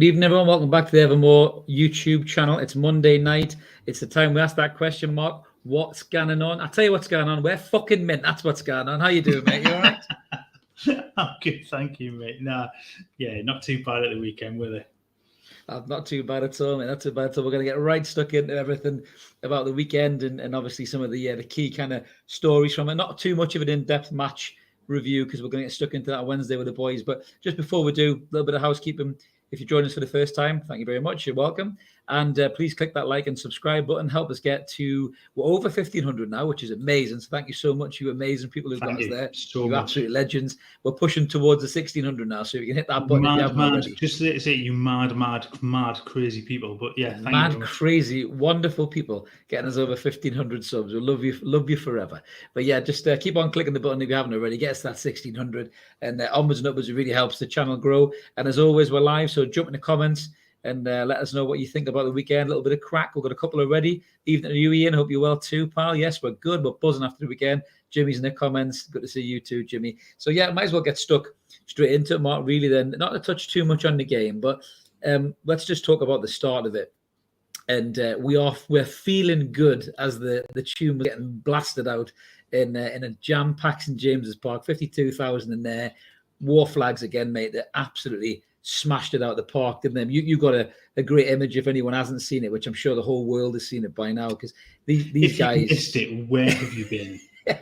Good evening, everyone. Welcome back to the Evermore YouTube channel. It's Monday night. It's the time we ask that question mark. What's going on? I'll tell you what's going on. We're fucking mint. That's what's going on. How you doing, mate? You all right? I'm good, thank you, mate. Not too bad at the weekend, were they? Not too bad at all, mate. Not too bad at all. We're going to get right stuck into everything about the weekend and obviously some of the key kind of stories from it. Not too much of an in-depth match review because we're going to get stuck into that Wednesday with the boys. But just before we do, a little bit of housekeeping. If you join us for the first time, thank you very much. You're welcome. And please click that like and subscribe button. Help us get to, we're over 1,500 now, which is amazing. So thank you so much, you amazing people who've got us there. You're absolute legends. We're pushing towards the 1,600 now. So if you can hit that button if you haven't already. Just to say, you mad, crazy people. But yeah, thank you very much. Crazy, wonderful people getting us over 1,500 subs. We'll love you forever. But yeah, just keep on clicking the button if you haven't already. Get us to that 1,600. And onwards and upwards, it really helps the channel grow. And as always, we're live. So jump in the comments and let us know what you think about the weekend. A little bit of crack. We've got a couple already. Evening to you, Ian. Hope you're well too, pal. Yes, we're good. We're buzzing after the weekend. Jimmy's in the comments. Good to see you too, Jimmy. So yeah, might as well get stuck straight into it, Mark. Really, then, not to touch too much on the game, but let's just talk about the start of it. And we're feeling good as the tune was getting blasted out in a jam-packed St James's Park. 52,000 in there. Wor Flags again, mate. They're absolutely smashed it out of the park, didn't they? You got a great image if anyone hasn't seen it, which I'm sure the whole world has seen it by now, because these guys. If you missed it, where have you been?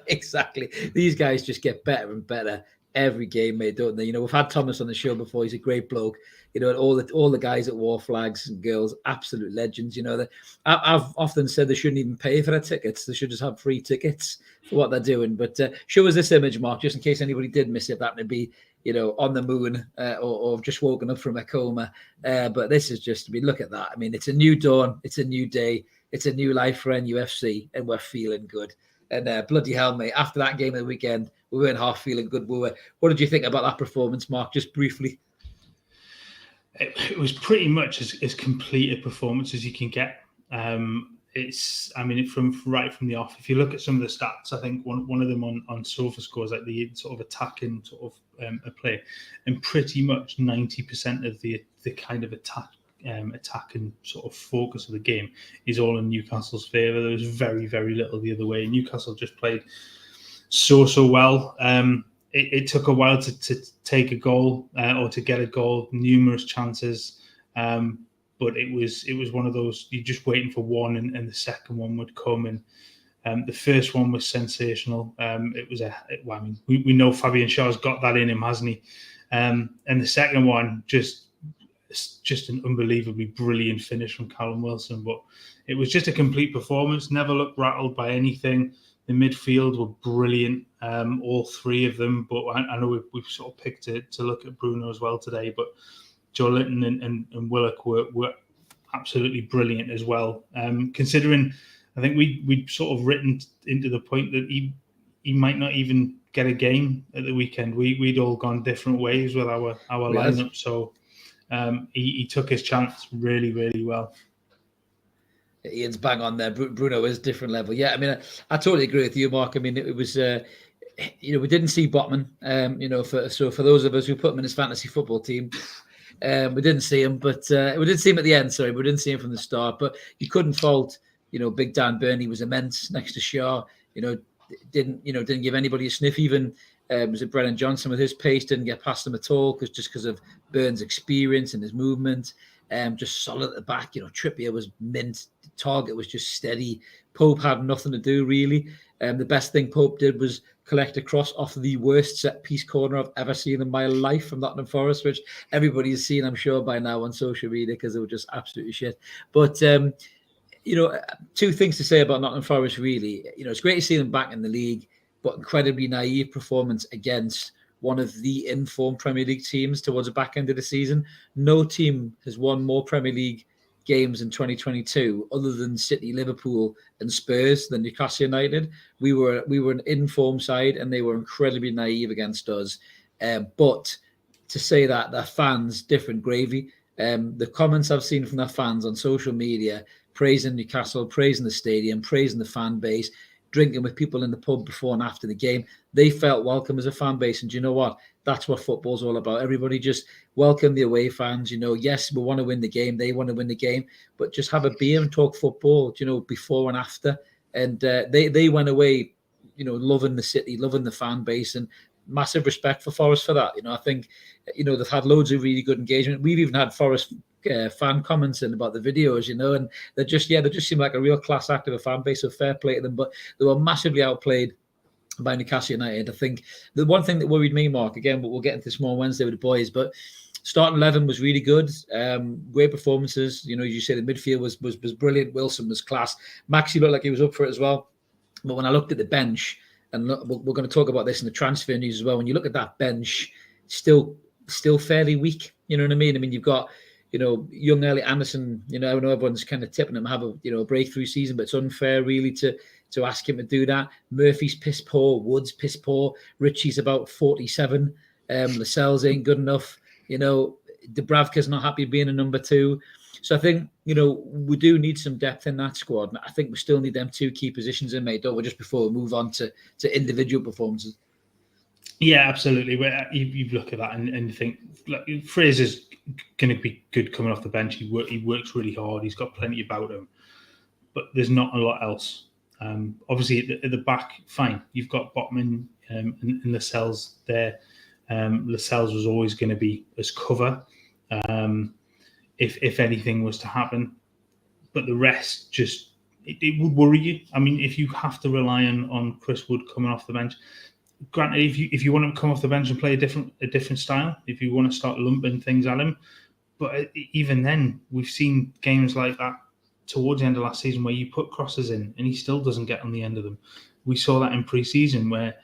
Exactly. These guys just get better and better every game, mate, don't they? You know, we've had Thomas on the show before. He's a great bloke. You know, and all the guys at Wor Flags and girls, absolute legends. You know, I've often said they shouldn't even pay for their tickets. They should just have free tickets for what they're doing. But show us this image, Mark, just in case anybody did miss it. That would be, you know, on the moon or just woken up from a coma. But this is just, I mean, look at that. I mean, it's a new dawn. It's a new day. It's a new life for NUFC, and we're feeling good. And bloody hell, mate, after that game of the weekend, we weren't half feeling good. What did you think about that performance, Mark, just briefly? It was pretty much as complete a performance as you can get. From right from the off, if you look at some of the stats, I think one of them on Sofa scores, like the sort of attacking sort of a play, and pretty much 90% of the kind of attack and sort of focus of the game is all in Newcastle's favour. There was very, very little the other way. Newcastle just played so well. It took a while to take a goal or to get a goal, numerous chances. But it was one of those, you're just waiting for one and the second one would come. And the first one was sensational. We know Fabian Schär's got that in him, hasn't he? And the second one, just an unbelievably brilliant finish from Callum Wilson. But it was just a complete performance, never looked rattled by anything. The midfield were brilliant, all three of them. But I know we've sort of picked to look at Bruno as well today. But Joe Linton and Willock were absolutely brilliant as well. Considering, I think we'd sort of written into the point that he might not even get a game at the weekend. We'd all gone different ways with our lineup. So he took his chance really, really well. Ian's bang on there. Bruno is different level. Yeah, I mean, I totally agree with you, Mark. I mean, it was, we didn't see Botman. For those of us who put him in his fantasy football team, we didn't see him, but we did see him at the end. Sorry, we didn't see him from the start. But you couldn't fault, Big Dan Burn. He was immense next to Schär. Didn't give anybody a sniff. Even was it Brennan Johnson with his pace didn't get past him at all because of Burn's experience and his movement. Just solid at the back. Trippier was mint. Target was just steady. Pope had nothing to do really. The best thing Pope did was collect a cross off the worst set piece corner I've ever seen in my life from Nottingham Forest, which everybody's seen, I'm sure, by now on social media because they were just absolutely shit. But two things to say about Nottingham Forest really. It's great to see them back in the league, but incredibly naive performance against one of the informed Premier League teams towards the back end of the season. No team has won more Premier League games in 2022 other than City, Liverpool and Spurs than Newcastle United. We were an informed side and they were incredibly naive against us. But to say that their fans, different gravy. The comments I've seen from their fans on social media praising Newcastle, praising the stadium, praising the fan base. drinking with people in the pub before and after the game. They felt welcome as a fan base. And do you know what? That's what football's all about. Everybody just welcome the away fans. Yes, we want to win the game. They want to win the game. But just have a beer and talk football, before and after. And they went away, loving the city, loving the fan base, and massive respect for Forest for that. I think, they've had loads of really good engagement. We've even had Forest fan comments in about the videos, and they just seem like a real class act of a fan base, so fair play to them. But they were massively outplayed by Newcastle United. I think the one thing that worried me, Mark, again, but we'll get into this more Wednesday with the boys, but starting 11 was really good. Great performances. As you said, the midfield was brilliant. Wilson was class. Maxi looked like he was up for it as well. But when I looked at the bench, and look, we're going to talk about this in the transfer news as well, when you look at that bench, still fairly weak. You know what I mean? I mean, you've got, young Elliot Anderson, I know everyone's kind of tipping him to have a breakthrough season, but it's unfair really to ask him to do that. Murphy's piss poor, Wood's piss poor, Richie's about 47, Lascelles ain't good enough, Dubravka's not happy being a number 2. So I think, we do need some depth in that squad. I think we still need them 2 key positions in, mate, don't we, just before we move on to individual performances. Yeah, absolutely. You look at that and you think, look, Fraser's going to be good coming off the bench. He works really hard. He's got plenty about him. But there's not a lot else. Obviously, at the back, fine. You've got Botman and Lascelles there. Lascelles was always going to be as cover if anything was to happen. But the rest just, it would worry you. I mean, if you have to rely on Chris Wood coming off the bench, granted, if you want him to come off the bench and play a different style, if you want to start lumping things at him, but even then, we've seen games like that towards the end of last season where you put crosses in and he still doesn't get on the end of them. We saw that in pre-season where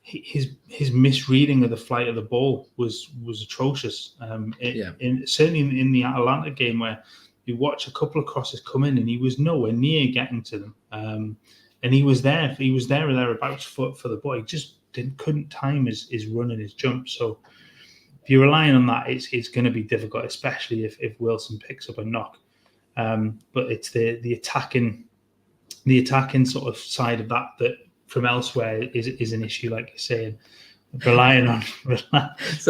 his misreading of the flight of the ball was atrocious. Certainly in the Atalanta game where you watch a couple of crosses come in and he was nowhere near getting to them. And he was there or thereabouts for the ball. He just couldn't time his run and his jump. So if you're relying on that, it's going to be difficult, especially if Wilson picks up a knock. But it's the attacking sort of side of that from elsewhere is an issue, like you're saying. Relying on that's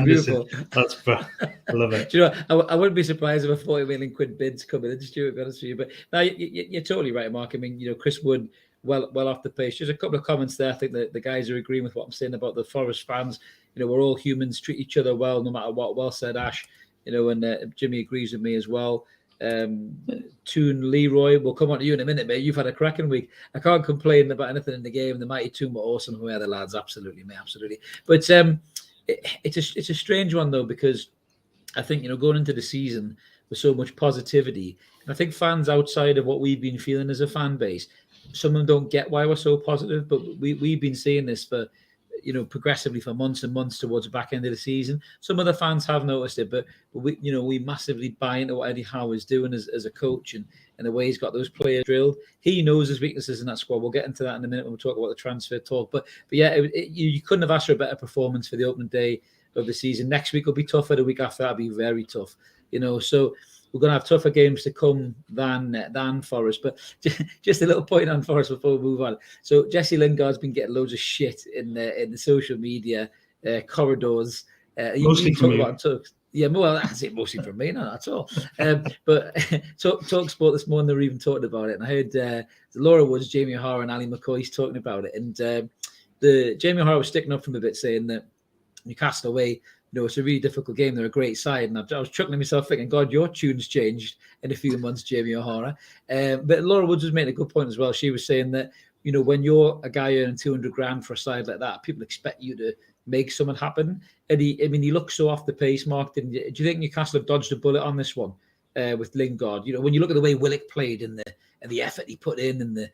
beautiful. That's I love it. Do you know, I wouldn't be surprised if a 40 million quid bid's coming in, Stuart, to be honest with you. But no, you're totally right, Mark. I mean, Chris Wood, well off the pace. Just a couple of comments there. I think that the guys are agreeing with what I'm saying about the Forest fans. We're all humans, treat each other well, no matter what. Well said, Ash. And Jimmy agrees with me as well. Toon Leroy, we'll come on to you in a minute, mate. You've had a cracking week. I can't complain about anything in the game. The mighty Toon were awesome. Who are the lads? Absolutely, mate, absolutely. But it's a strange one though, because I think going into the season with so much positivity, and I think fans outside of what we've been feeling as a fan base, some of them don't get why we're so positive. But we've been seeing this for progressively for months and months towards the back end of the season. Some of the fans have noticed it, but we massively buy into what Eddie Howe is doing as a coach and the way he's got those players drilled. He knows his weaknesses in that squad. We'll get into that in a minute when we talk about the transfer talk. But yeah, you couldn't have asked for a better performance for the opening day of the season. Next week will be tougher. The week after that'll be very tough. So we're going to have tougher games to come than Forest. But just a little point on Forest before we move on. So Jesse Lingard's been getting loads of shit in the social media corridors. Mostly from me. Yeah, well, that's it. Mostly from me, not at all. But Talk Sport this morning, they were even talking about it. And I heard Laura Woods, Jamie O'Hara and Ali McCoy's talking about it. And the Jamie O'Hara was sticking up from a bit, saying that Newcastle away, it's a really difficult game. They're a great side. And I was chuckling myself thinking, God, your tune's changed in a few months, Jamie O'Hara. But Laura Woods was making a good point as well. She was saying that, when you're a guy earning 200 grand for a side like that, people expect you to make something happen. And he looks so off the pace, Mark, didn't you? Do you think Newcastle have dodged a bullet on this one with Lingard? When you look at the way Willock played and the effort he put in and the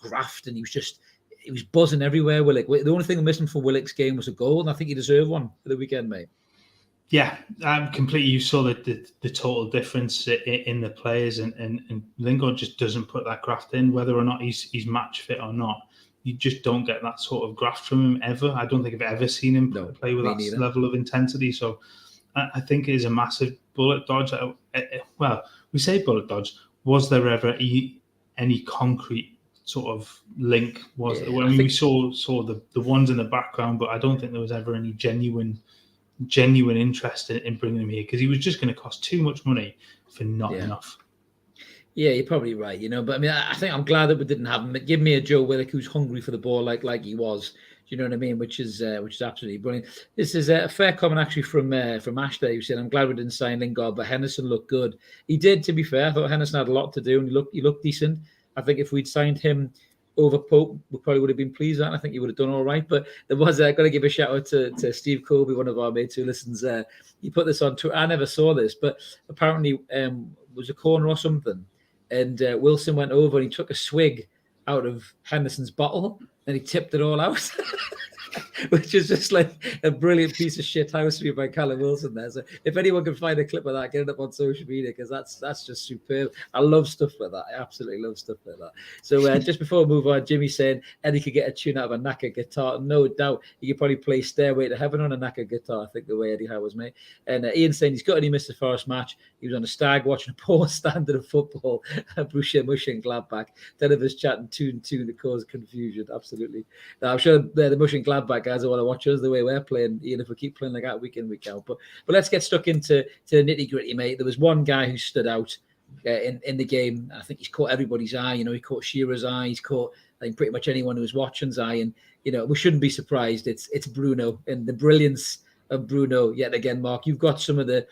graft, and he was buzzing everywhere. Willock. The only thing missing from Willock's game was a goal, and I think he deserved one for the weekend, mate. Yeah, completely. You saw the total difference in the players, and Lingard just doesn't put that graft in, whether or not he's match fit or not. You just don't get that sort of graft from him ever. I don't think I've ever seen him play with that level of intensity. So I think it is a massive bullet dodge. Well, we say bullet dodge. Was there ever any concrete sort of link was. Yeah, I mean, we saw the ones in the background, but I don't think there was ever any genuine interest in bringing him here, because he was just going to cost too much money for not enough. Yeah, you're probably right, but I mean, I think I'm glad that we didn't have him. Give me a Joe Willock who's hungry for the ball like he was. Do you know what I mean? Which is absolutely brilliant. This is a fair comment actually from Ash there, who said, "I'm glad we didn't sign Lingard, but Henderson looked good." He did, to be fair. I thought Henderson had a lot to do, and he looked decent. I think if we'd signed him over Pope, we probably would have been pleased with that. I think he would have done all right. But there was, got to give a shout out to Steve Colby, one of our mates who listens. He put this on Twitter. I never saw this, but apparently was a corner or something. And Wilson went over and he took a swig out of Henderson's bottle and he tipped it all out, which is just like a brilliant piece of shit housekeeping by Callum Wilson there. So if anyone can find a clip of that, get it up on social media, because that's just superb. I love stuff like that. I absolutely love stuff like that. So just before we move on, Jimmy's saying Eddie could get a tune out of a knackered guitar. No doubt. He could probably play Stairway to Heaven on a knackered guitar, I think, the way Eddie Howe was made. And Ian saying he's got any missed the Forest match. He was on a stag watching a poor standard of football. Borussia Mönchengladbach. Then of us chatting 2-2 to cause confusion. Absolutely. Now, I'm sure the Mönchengladbach guys will want to watch us the way we're playing, Ian, if we keep playing like that week in, week out. But let's get stuck into the nitty-gritty, mate. There was one guy who stood out in the game. I think he's caught everybody's eye. He caught Shearer's eye. He's caught, I think, pretty much anyone who was watching's eye. And, we shouldn't be surprised. It's Bruno, and the brilliance of Bruno yet again. Mark, you've got some of the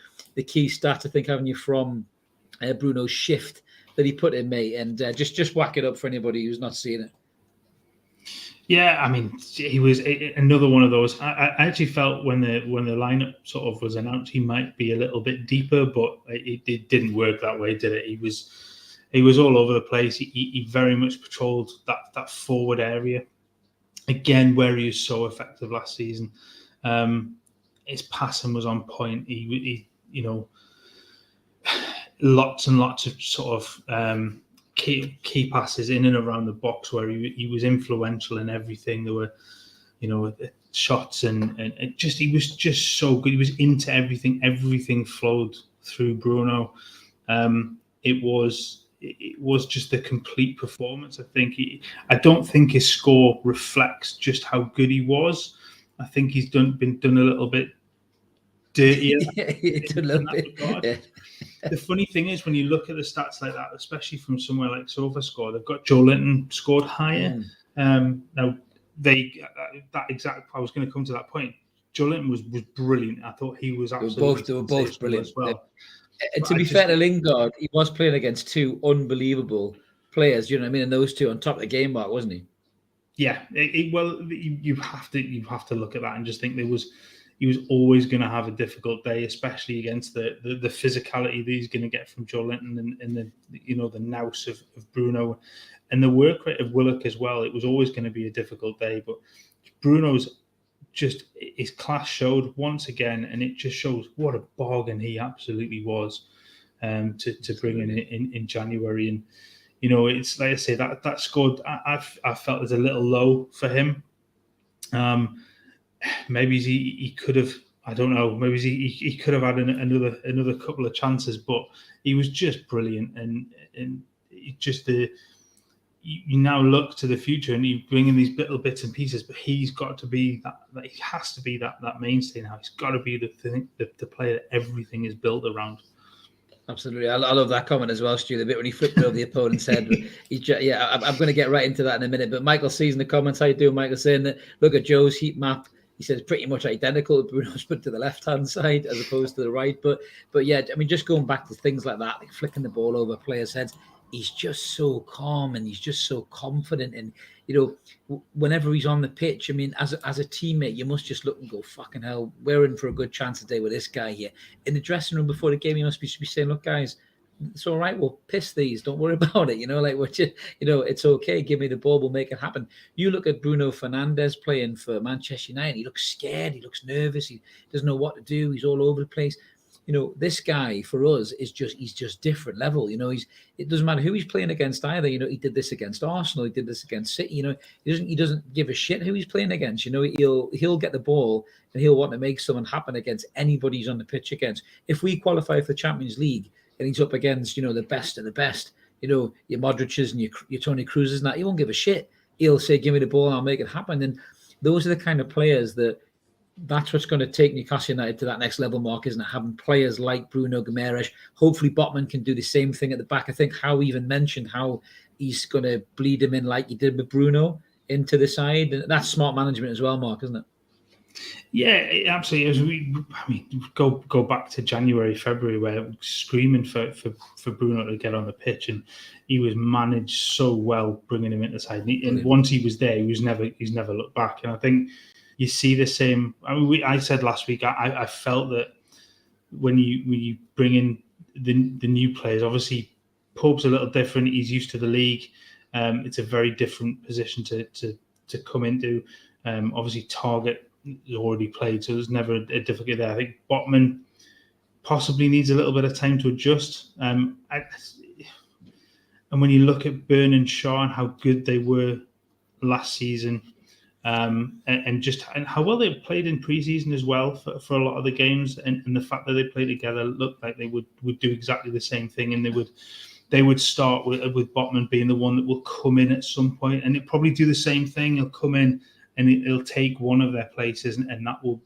key stats, I think, haven't you, from Bruno's shift that he put in, mate? And just whack it up for anybody who's not seen it. Yeah, I mean, he was another one of those. I actually felt when the lineup sort of was announced, he might be a little bit deeper, but it didn't work that way, did it? He was all over the place. He very much patrolled that forward area again, where he was so effective last season. His passing was on point. He lots and lots of sort of key passes in and around the box where he was influential in everything. There were, shots and he was just so good. He was into everything. Everything flowed through Bruno. It was just a complete performance. I don't think his score reflects just how good he was. I think he's been done a little bit dirtier. The funny thing is, when you look at the stats like that, especially from somewhere like SofaScore, they've got Joe Linton scored higher. Now I was going to come to that point. Joe Linton was brilliant. I thought he was absolutely. They were both brilliant as well. And to be fair to Lingard, he was playing against two unbelievable players. You know what I mean? And those two on top of the game mark, wasn't he? Yeah. You have to look at that and just think he was always going to have a difficult day, especially against the physicality that he's going to get from Joe Linton and the nous of Bruno and the work rate of Willock as well. It was always going to be a difficult day, but Bruno's his class showed once again, and it just shows what a bargain he absolutely was to bring in January. And it's like I say, that scored. I felt was a little low for him. Maybe he could have. I don't know. Maybe he could have had another couple of chances, but he was just brilliant, and just you now look to the future and you bring in these little bits and pieces, but he's got to be that he has to be that mainstay now. He's got to be the player that everything is built around. Absolutely. I love that comment as well, Stu, the bit when he flipped over the opponent's head. I'm going to get right into that in a minute, but Michael sees in the comments, how you doing, Michael, saying that, look at Joe's heat map. He says pretty much identical to Bruno's, but to the left-hand side as opposed to the right. But yeah, I mean, just going back to things like that, like flicking the ball over players' heads, he's just so calm and he's just so confident. And, whenever he's on the pitch, I mean, as a teammate, you must just look and go, fucking hell, we're in for a good chance today with this guy here. In the dressing room before the game, he must be saying, look, guys, it's all right. We'll piss these. Don't worry about it. It's okay. Give me the ball. We'll make it happen. You look at Bruno Fernandes playing for Manchester United. He looks scared. He looks nervous. He doesn't know what to do. He's all over the place. This guy for us he's just different level. It doesn't matter who he's playing against either. He did this against Arsenal. He did this against City. He doesn't give a shit who he's playing against. He'll get the ball and he'll want to make something happen against anybody he's on the pitch against. If we qualify for the Champions League and he's up against, the best of the best, your Modric's and your Toni Kroos's and that. He won't give a shit. He'll say, give me the ball and I'll make it happen. And those are the kind of players that's what's going to take Newcastle United to that next level, Mark, isn't it? Having players like Bruno Guimaraes. Hopefully Botman can do the same thing at the back. I think Howe even mentioned how he's going to bleed him in like he did with Bruno into the side. And that's smart management as well, Mark, isn't it? Yeah, it absolutely is. Go back to January, February, where screaming for Bruno to get on the pitch, and he was managed so well, bringing him into the side. And once he was there, he's never looked back. And I think you see the same. I said last week, I felt that when you bring in the new players, obviously Pope's a little different. He's used to the league. It's a very different position to come into. Obviously, Target already played, so there's never a difficulty there. I think Botman possibly needs a little bit of time to adjust. And when you look at Burn and Shaw and how good they were last season, and how well they played in pre-season as well for a lot of the games, and the fact that they played together looked like they would do exactly the same thing, and they would start with Botman being the one that will come in at some point, and he'll probably do the same thing. He'll come in and he'll take one of their places, and that will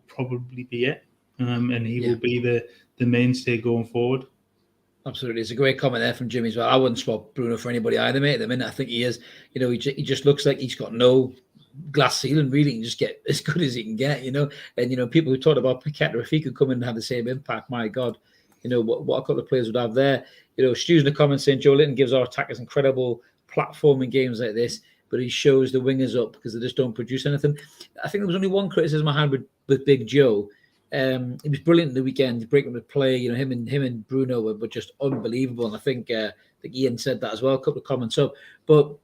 probably be it. And he will be the mainstay going forward. Absolutely. It's a great comment there from Jimmy as well. I wouldn't swap Bruno for anybody either, mate. At the minute, I think he is. He just looks like he's got no glass ceiling, really. He can just get as good as he can get, And, people who talked about Paqueta, if he could come in and have the same impact, my God, what a couple of players would have there. Stu's in the comments saying Joe Linton gives our attackers incredible platform in games like this, but he shows the wingers up because they just don't produce anything. I think there was only one criticism I had with Big Joe. He was brilliant in the weekend, breaking the play. Him and Bruno were just unbelievable, and I think Ian said that as well. A couple of comments up, but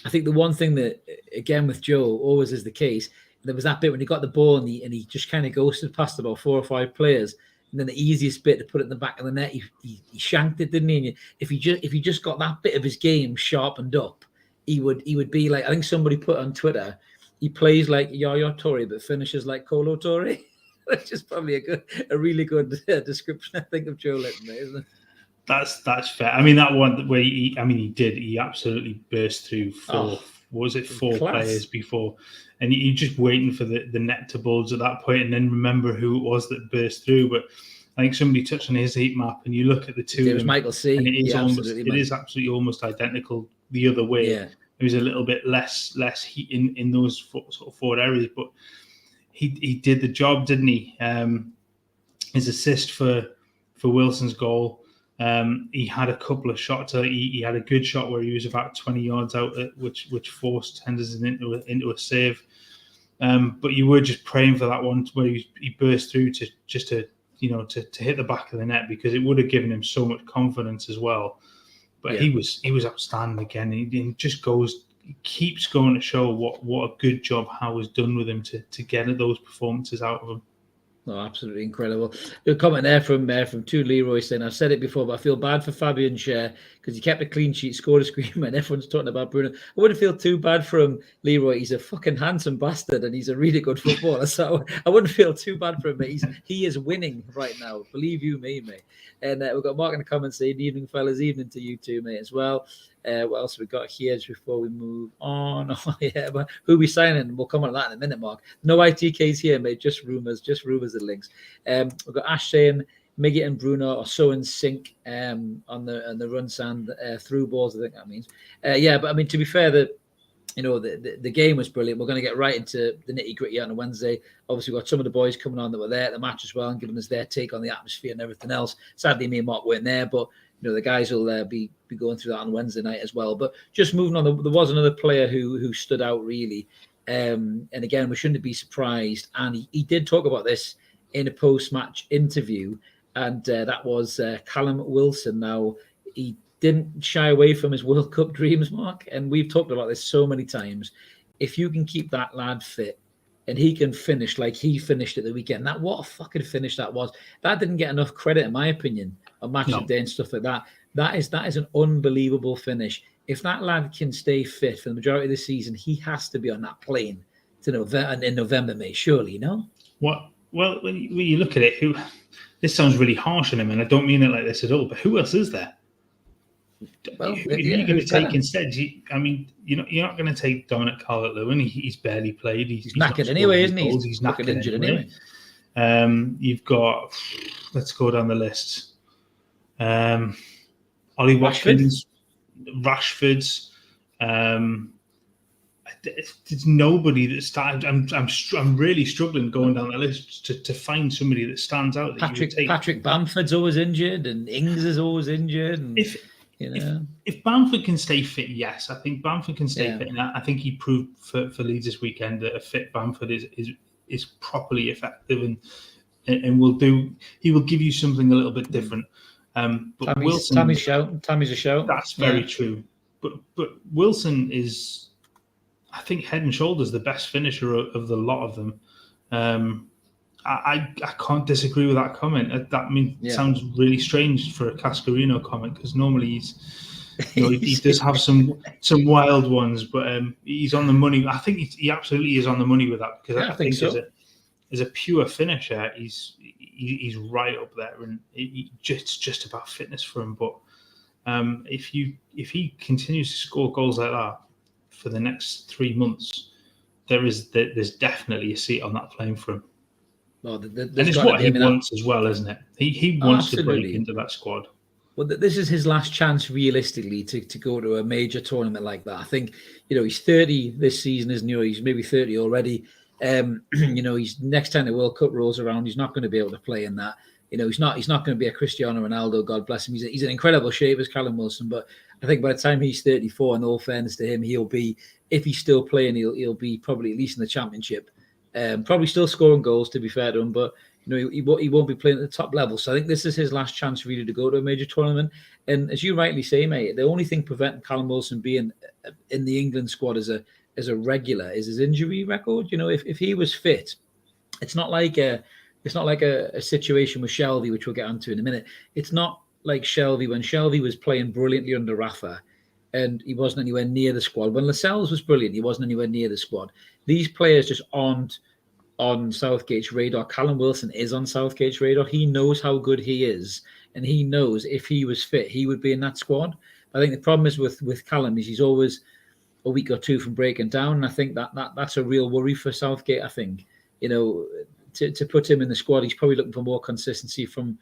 I think the one thing that, again, with Joe always is the case. There was that bit when he got the ball and he just kind of ghosted past about 4 or 5 players, and then the easiest bit to put it in the back of the net, he shanked it, didn't he? And if he just got that bit of his game sharpened up, he would be like, I think somebody put on Twitter, he plays like Yaya Toure but finishes like Kolo Toure. That's just probably a really good description, I think, of Joe Linton, isn't it? That's fair. I mean, that one where he absolutely burst through four players before, and you're just waiting for the net to bulge at that point, and then remember who it was that burst through. But I think somebody touched on his heat map, and you look at the two. It was Michael C. And it is absolutely almost identical the other way. Yeah. It was a little bit less heat in those sort of forward areas, but he did the job, didn't he? His assist for Wilson's goal. He had a couple of shots. He had a good shot where he was about 20 yards out, which forced Henderson into a save. But you were just praying for that one where he burst through to hit the back of the net, because it would have given him so much confidence as well. But he was outstanding again. He just keeps going to show what a good job Howe has done with him to get those performances out of him. Oh, absolutely incredible. A comment there from two Leroy saying, I've said it before, but I feel bad for Fabian Schär because he kept a clean sheet, scored a screamer, and everyone's talking about Bruno. I wouldn't feel too bad for him, Leroy. He's a fucking handsome bastard and he's a really good footballer. So I wouldn't feel too bad for him, but he is winning right now. Believe you me, mate. And we've got Mark in the comments saying, evening, fellas, evening to you too, mate, as well. What else have we got here just before we move on? Oh, yeah, but who we signing? We'll come on to that in a minute, Mark. No ITKs here, mate. Just rumours and links. We've got Ash saying Miggy and Bruno are so in sync on the run sand through balls. I think that means. But I mean, to be fair, the game was brilliant. We're going to get right into the nitty gritty on a Wednesday. Obviously, we've got some of the boys coming on that were there at the match as well and giving us their take on the atmosphere and everything else. Sadly, me and Mark weren't there, but the guys will be going through that on Wednesday night as well. But just moving on, there was another player who stood out really. And again, we shouldn't be surprised. And he did talk about this in a post-match interview, and that was Callum Wilson. Now, he didn't shy away from his World Cup dreams, Mark, and we've talked about this so many times. If you can keep that lad fit and he can finish like he finished at the weekend, what a fucking finish that was. That didn't get enough credit, in my opinion, on Match of the Day and stuff like that. That is an unbelievable finish. If that lad can stay fit for the majority of the season, he has to be on that plane to November, mate, surely, What? Well, when you look at it, this sounds really harsh on him, and I don't mean it like this at all, but who else is there? Well, who are you going to take instead? You're not going to take Dominic Calvert-Lewin. He's barely played. He's not knackered anyway, isn't he? Goals. He's knackered injured anyway. You've got, let's go down the list. Ollie Watkins, Rashford's. There's nobody that started. I'm really struggling going down the list to find somebody that stands out. That Patrick Bamford's always injured, and Ings is always injured. And, if Bamford can stay fit, yes, I think Bamford can stay fit, and I think he proved for Leeds this weekend that a fit Bamford is properly effective and will do. He will give you something a little bit different. But Tammy's a shout. That's very true. But Wilson is, I think, head and shoulders the best finisher of the lot of them. I can't disagree with that comment. Sounds really strange for a Cascarino comment, because normally he does have some wild ones, but he's on the money. I think he absolutely is on the money with that, because I think so. As a pure finisher, he's right up there, and it's just about fitness for him. But if he continues to score goals like that for the next 3 months, there's definitely a seat on that plane for him. Well, and it's what he wants as well, isn't it? He wants to break into that squad. Well, this is his last chance, realistically, to go to a major tournament like that. I think, he's 30 this season, isn't he? He's maybe 30 already. He's next time the World Cup rolls around, he's not going to be able to play in that. He's not going to be a Cristiano Ronaldo, God bless him. He's in incredible shape as Callum Wilson, but I think by the time he's 34, in all fairness to him, he'll be, if he's still playing, he'll be probably at least in the Championship. Probably still scoring goals, to be fair to him, but he won't be playing at the top level. So I think this is his last chance really to go to a major tournament. And as you rightly say, mate, the only thing preventing Callum Wilson being in the England squad as a regular is his injury record. If he was fit, it's not like a situation with Shelvey, which we'll get onto in a minute. It's not like Shelvey when Shelvey was playing brilliantly under Rafa, and he wasn't anywhere near the squad. When Lascelles was brilliant, he wasn't anywhere near the squad. These players just aren't on Southgate's radar. Callum Wilson is on Southgate's radar. He knows how good he is, and he knows if he was fit, he would be in that squad. I think the problem is with Callum is he's always a week or two from breaking down, and I think that's a real worry for Southgate. I think, to put him in the squad, he's probably looking for more consistency from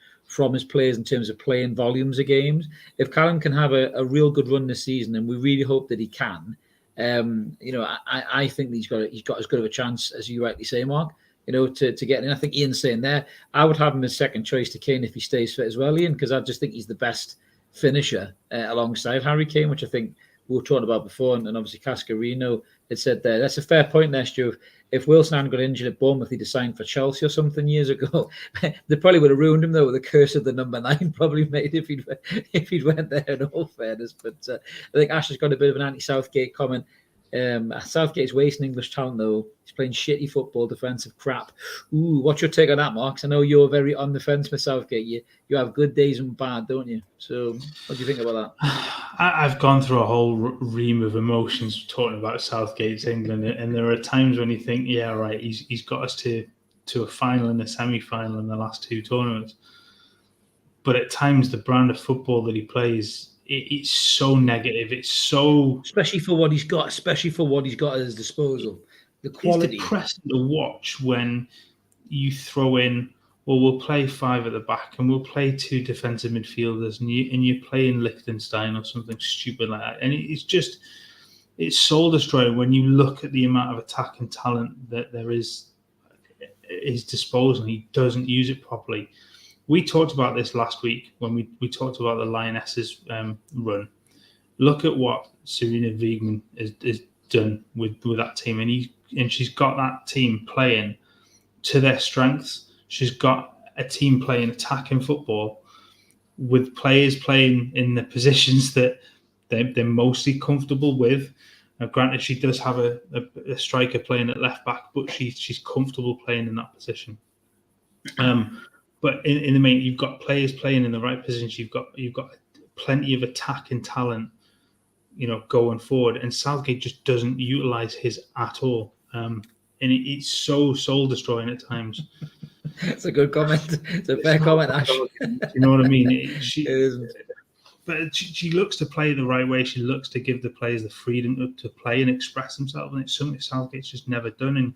his players in terms of playing volumes of games. If Callum can have a real good run this season, and we really hope that he can, I think he's got as good of a chance as you rightly say, Mark, to get in. I think Ian's saying there, I would have him as second choice to Kane if he stays fit as well, Ian, because I just think he's the best finisher alongside Harry Kane, which I think we were talking about before, and obviously Cascarino had said there. That's a fair point there, Stu. If Wilson hadn't got injured at Bournemouth, he'd have signed for Chelsea or something years ago. They probably would have ruined him, though, with the curse of the number 9, probably made if he'd went there, in all fairness. But I think Ash has got a bit of an anti-Southgate comment. Southgate's wasting English talent, though. He's playing shitty football, defensive crap. Ooh, what's your take on that, Mark? I know you're very on the fence with Southgate. You have good days and bad, don't you? So what do you think about that? I've gone through a whole ream of emotions talking about Southgate's England, and there are times when you think, yeah, right, he's got us to a final and a semi-final in the last 2 tournaments. But at times, the brand of football that he plays, it's so negative. It's so, especially for what he's got at his disposal. The quality. It's depressing to watch when you throw in, well, we'll play 5 at the back and we'll play 2 defensive midfielders, and you play in Liechtenstein or something stupid like that. And it's soul destroying when you look at the amount of attack and talent that there is at his disposal. He doesn't use it properly. We talked about this last week when we talked about the Lionesses run. Look at what Serena Wiegmann has done with that team, and she's got that team playing to their strengths. She's got a team playing attacking football with players playing in the positions that they're mostly comfortable with. Now, granted, she does have a striker playing at left back, but she's comfortable playing in that position. But in the main, you've got players playing in the right positions. You've got plenty of attack and talent, going forward. And Southgate just doesn't utilise his at all. And it's so soul destroying at times. It's a good comment. It's a fair comment, Ash. You know what I mean? but she looks to play the right way. She looks to give the players the freedom to play and express themselves, and it's something Southgate's just never done. And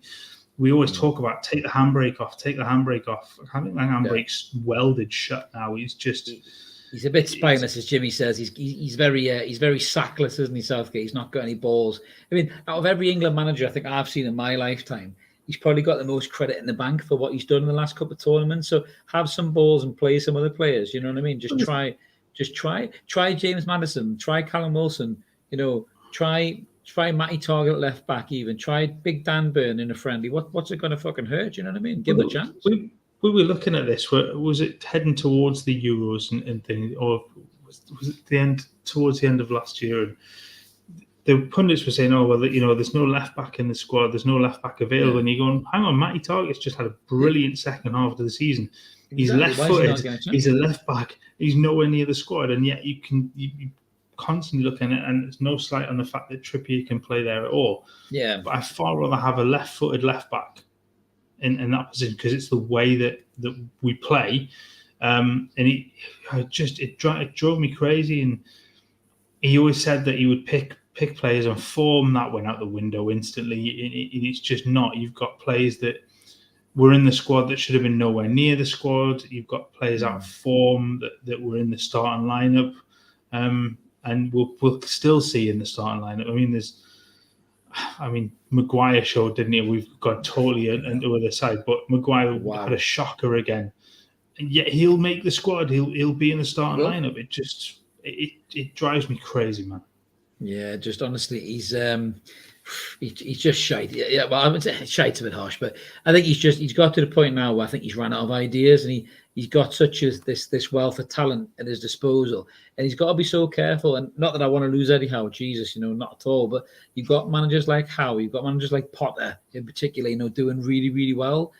we always talk about take the handbrake off. I think that handbrake's welded shut now. He's a bit spineless, as Jimmy says. He's very sackless, isn't he, Southgate? He's not got any balls. I mean, out of every England manager I think I've seen in my lifetime, he's probably got the most credit in the bank for what he's done in the last couple of tournaments. So have some balls and play some other players. You know what I mean? Just try James Maddison, try Callum Wilson. You know, try Matty Target at left back. Even try Big Dan Burn in a friendly. What's it going to fucking hurt? You know what I mean? Give him a chance. We were looking at this. Was it heading towards the Euros and things, or was it towards the end of last year? And the pundits were saying, "Oh well, there's no left back in the squad. There's no left back available." Yeah. And you're going, "Hang on, Matty Target's just had a brilliant second half of the season. He's left-footed. He's a left back. He's nowhere near the squad, and yet you constantly looking at it, and it's no slight on the fact that Trippier can play there at all. Yeah, but I'd far rather have a left-footed left back in that position because it's the way that we play. And it drove me crazy. And he always said that he would pick players on form. That went out the window instantly. It's just not. You've got players that were in the squad that should have been nowhere near the squad. You've got players out of form that were in the starting lineup. And we'll still see in the starting lineup. Maguire showed, didn't he? We've got totally into the other side, but Maguire had a shocker again. And yet he'll make the squad. He'll be in the starting lineup. It just it drives me crazy, man. Yeah, just honestly, he's just shite. Yeah, well, I would say shite's a bit harsh, but I think he's got to the point now where I think he's run out of ideas, and he's got such this wealth of talent at his disposal, and he's got to be so careful. And not that I want to lose Eddie Howe, Jesus, not at all. But you've got managers like Howe, you've got managers like Potter in particular, doing really, really well.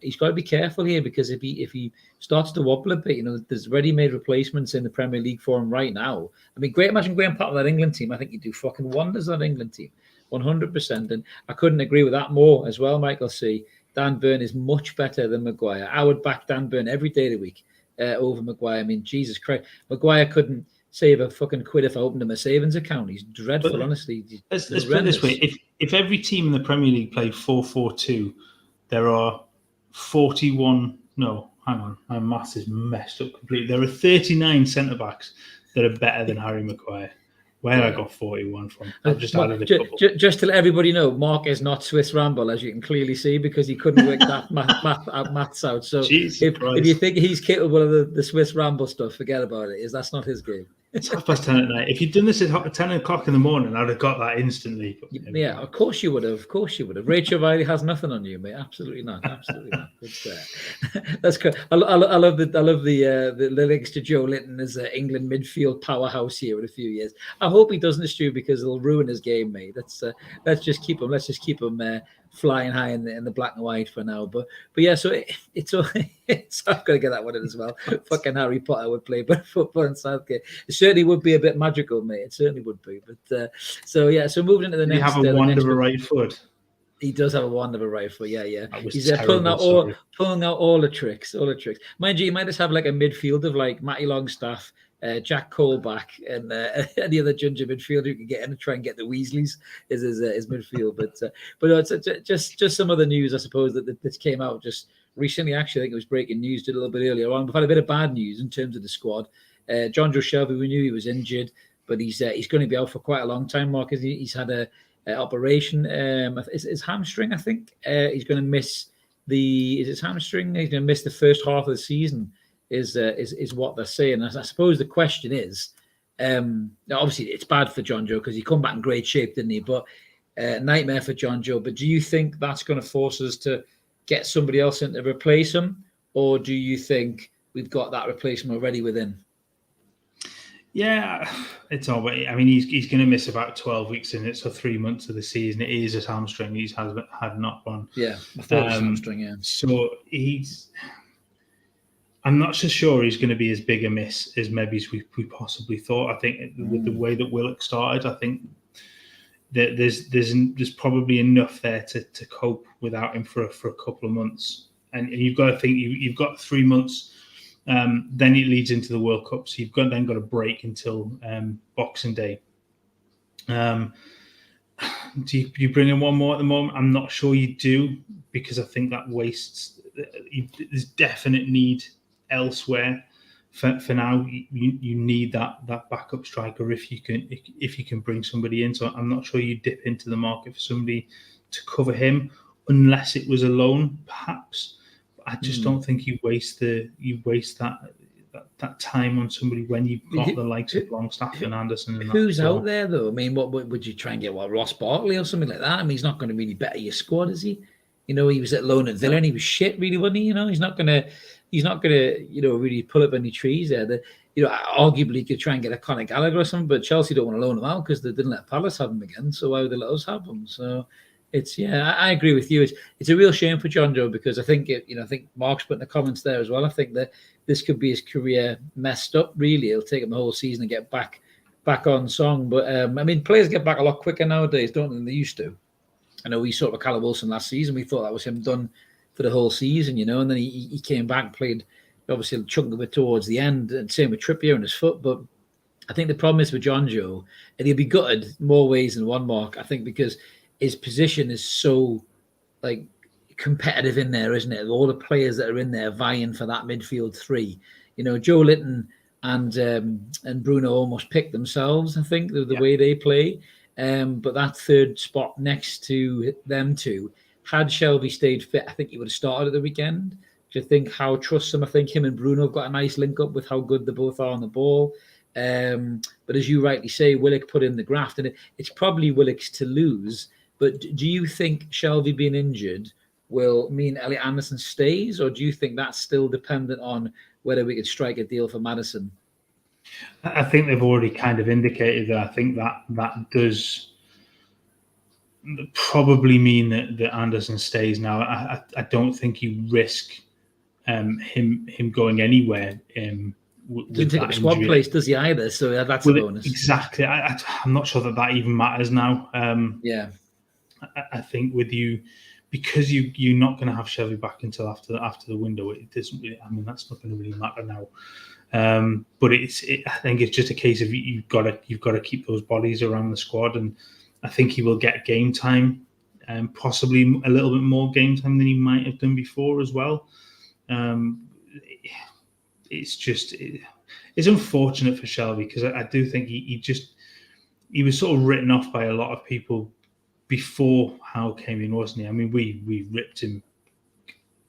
He's got to be careful here because if he starts to wobble a bit, there's ready-made replacements in the Premier League for him right now. I mean, imagine Graham Potter that England team. I think he'd do fucking wonders on that England team, 100%. And I couldn't agree with that more as well, Michael C. Dan Burn is much better than Maguire. I would back Dan Burn every day of the week over Maguire. I mean, Jesus Christ. Maguire couldn't save a fucking quid if I opened him a savings account. He's dreadful, honestly. Let's put it this way. If every team in the Premier League played 4-4-2, there are 41... No, hang on. My maths is messed up completely. There are 39 centre-backs that are better than Harry Maguire. Where I got 41 from. I've just added a couple. Just to let everybody know, Mark is not Swiss Ramble, as you can clearly see, because he couldn't work that maths out. So if you think he's capable of the Swiss Ramble stuff, forget about it. That's not his game. It's 10:30 at night. If you'd done this at 10 o'clock in the morning, I'd have got that instantly. Yeah, of course you would have. Rachel Riley has nothing on you, mate. Absolutely not. Absolutely not. That's good. I love the links to Joe Linton as an England midfield powerhouse here in a few years. I hope he doesn't, Stu, because it'll ruin his game, mate. Let's just keep him flying high in the black and white for now. But yeah, so it's I'm going to get that one in as well. Fucking Harry Potter would play better football in Southgate. It certainly would be a bit magical, mate. It certainly would be. But so moving into the next. You have a wand of a right foot. He does have a wand of a right foot. Yeah. He's pulling out all the tricks. Mind you, he might just have like a midfield of like Matty Longstaff, Jack Colback, and any other ginger midfielder who can get in and try and get the Weasleys is his midfield. But it's just some of the news, I suppose, that came out just recently. Actually, I think it was breaking news did a little bit earlier on. We've had a bit of bad news in terms of the squad. Jonjo Shelvey, we knew he was injured, but he's going to be out for quite a long time, Mark. He's had a operation. His hamstring, I think. He's going to miss his hamstring. He's going to miss the first half of the season. Is what they're saying. I suppose the question is, obviously it's bad for Jonjo because he come back in great shape, didn't he? But nightmare for Jonjo. But do you think that's going to force us to get somebody else in to replace him, or do you think we've got that replacement already within? Yeah, it's all right. I mean, he's going to miss about 12 weeks in it, so 3 months of the season. It is his hamstring. He's had not one. Yeah, I thought it was hamstring. Yeah. So I'm not so sure he's going to be as big a miss as maybe we possibly thought. I think with the way that Willock started, I think that there's probably enough there to cope without him for a couple of months. And you've got to think you've got 3 months Then it leads into the World Cup, so you've then got a break until Boxing Day. Do you bring in one more at the moment? I'm not sure you do, because I think that wastes. There's definite need elsewhere. For now, you need that backup striker if you can bring somebody in. So I'm not sure you dip into the market for somebody to cover him, unless it was a loan, perhaps. I just don't think you waste that time on somebody when you've got the likes of Longstaff and Anderson. And who's out there though? I mean, what would you try and get? What, Ross Barkley or something like that? I mean, he's not going to really better your squad, is he? He was at loan at Villa and he was shit, really, wasn't he? He's not gonna really pull up any trees there. Arguably you could try and get a Conor Gallagher or something, but Chelsea don't want to loan him out because they didn't let Palace have him again. So why would they let us have him? So it's I agree with you. It's a real shame for Jonjo, because I think I think Mark's put in the comments there as well. I think that this could be his career messed up. Really, it'll take him the whole season to get back on song. But I mean, players get back a lot quicker nowadays, don't they, than they used to. I know we saw it with Callum Wilson last season. We thought that was him done for the whole season, and then he came back, played obviously a chunk of it towards the end, and same with Trippier and his foot. But I think the problem is with Jonjo, and he'll be gutted more ways than one, Mark, I think, because his position is so competitive in there, isn't it? All the players that are in there vying for that midfield three. Joe Linton and Bruno almost picked themselves, I think, the way they play. But that third spot next to them two, had Shelvey stayed fit, I think he would have started at the weekend. Do you think how trustsome? I think him and Bruno have got a nice link up with how good they both are on the ball. But as you rightly say, Willock put in the graft, and it's probably Willock's to lose. But do you think Shelvey being injured will mean Elliot Anderson stays, or do you think that's still dependent on whether we could strike a deal for Maddison? I think they've already kind of indicated that. I think that does probably mean that Anderson stays now. I don't think you risk him going anywhere. Didn't take up a squad place, does he either? So that's a bonus. Exactly. I'm not sure that even matters now. I think with you, because you're not going to have Shelvey back until after the window. It doesn't really. I mean, that's not going to really matter now. But I think it's just a case of you've got to keep those bodies around the squad, and I think he will get game time, possibly a little bit more game time than he might have done before as well. It's unfortunate for Shelvey, because I do think he was sort of written off by a lot of people before Howe came in, wasn't he? I mean, we ripped him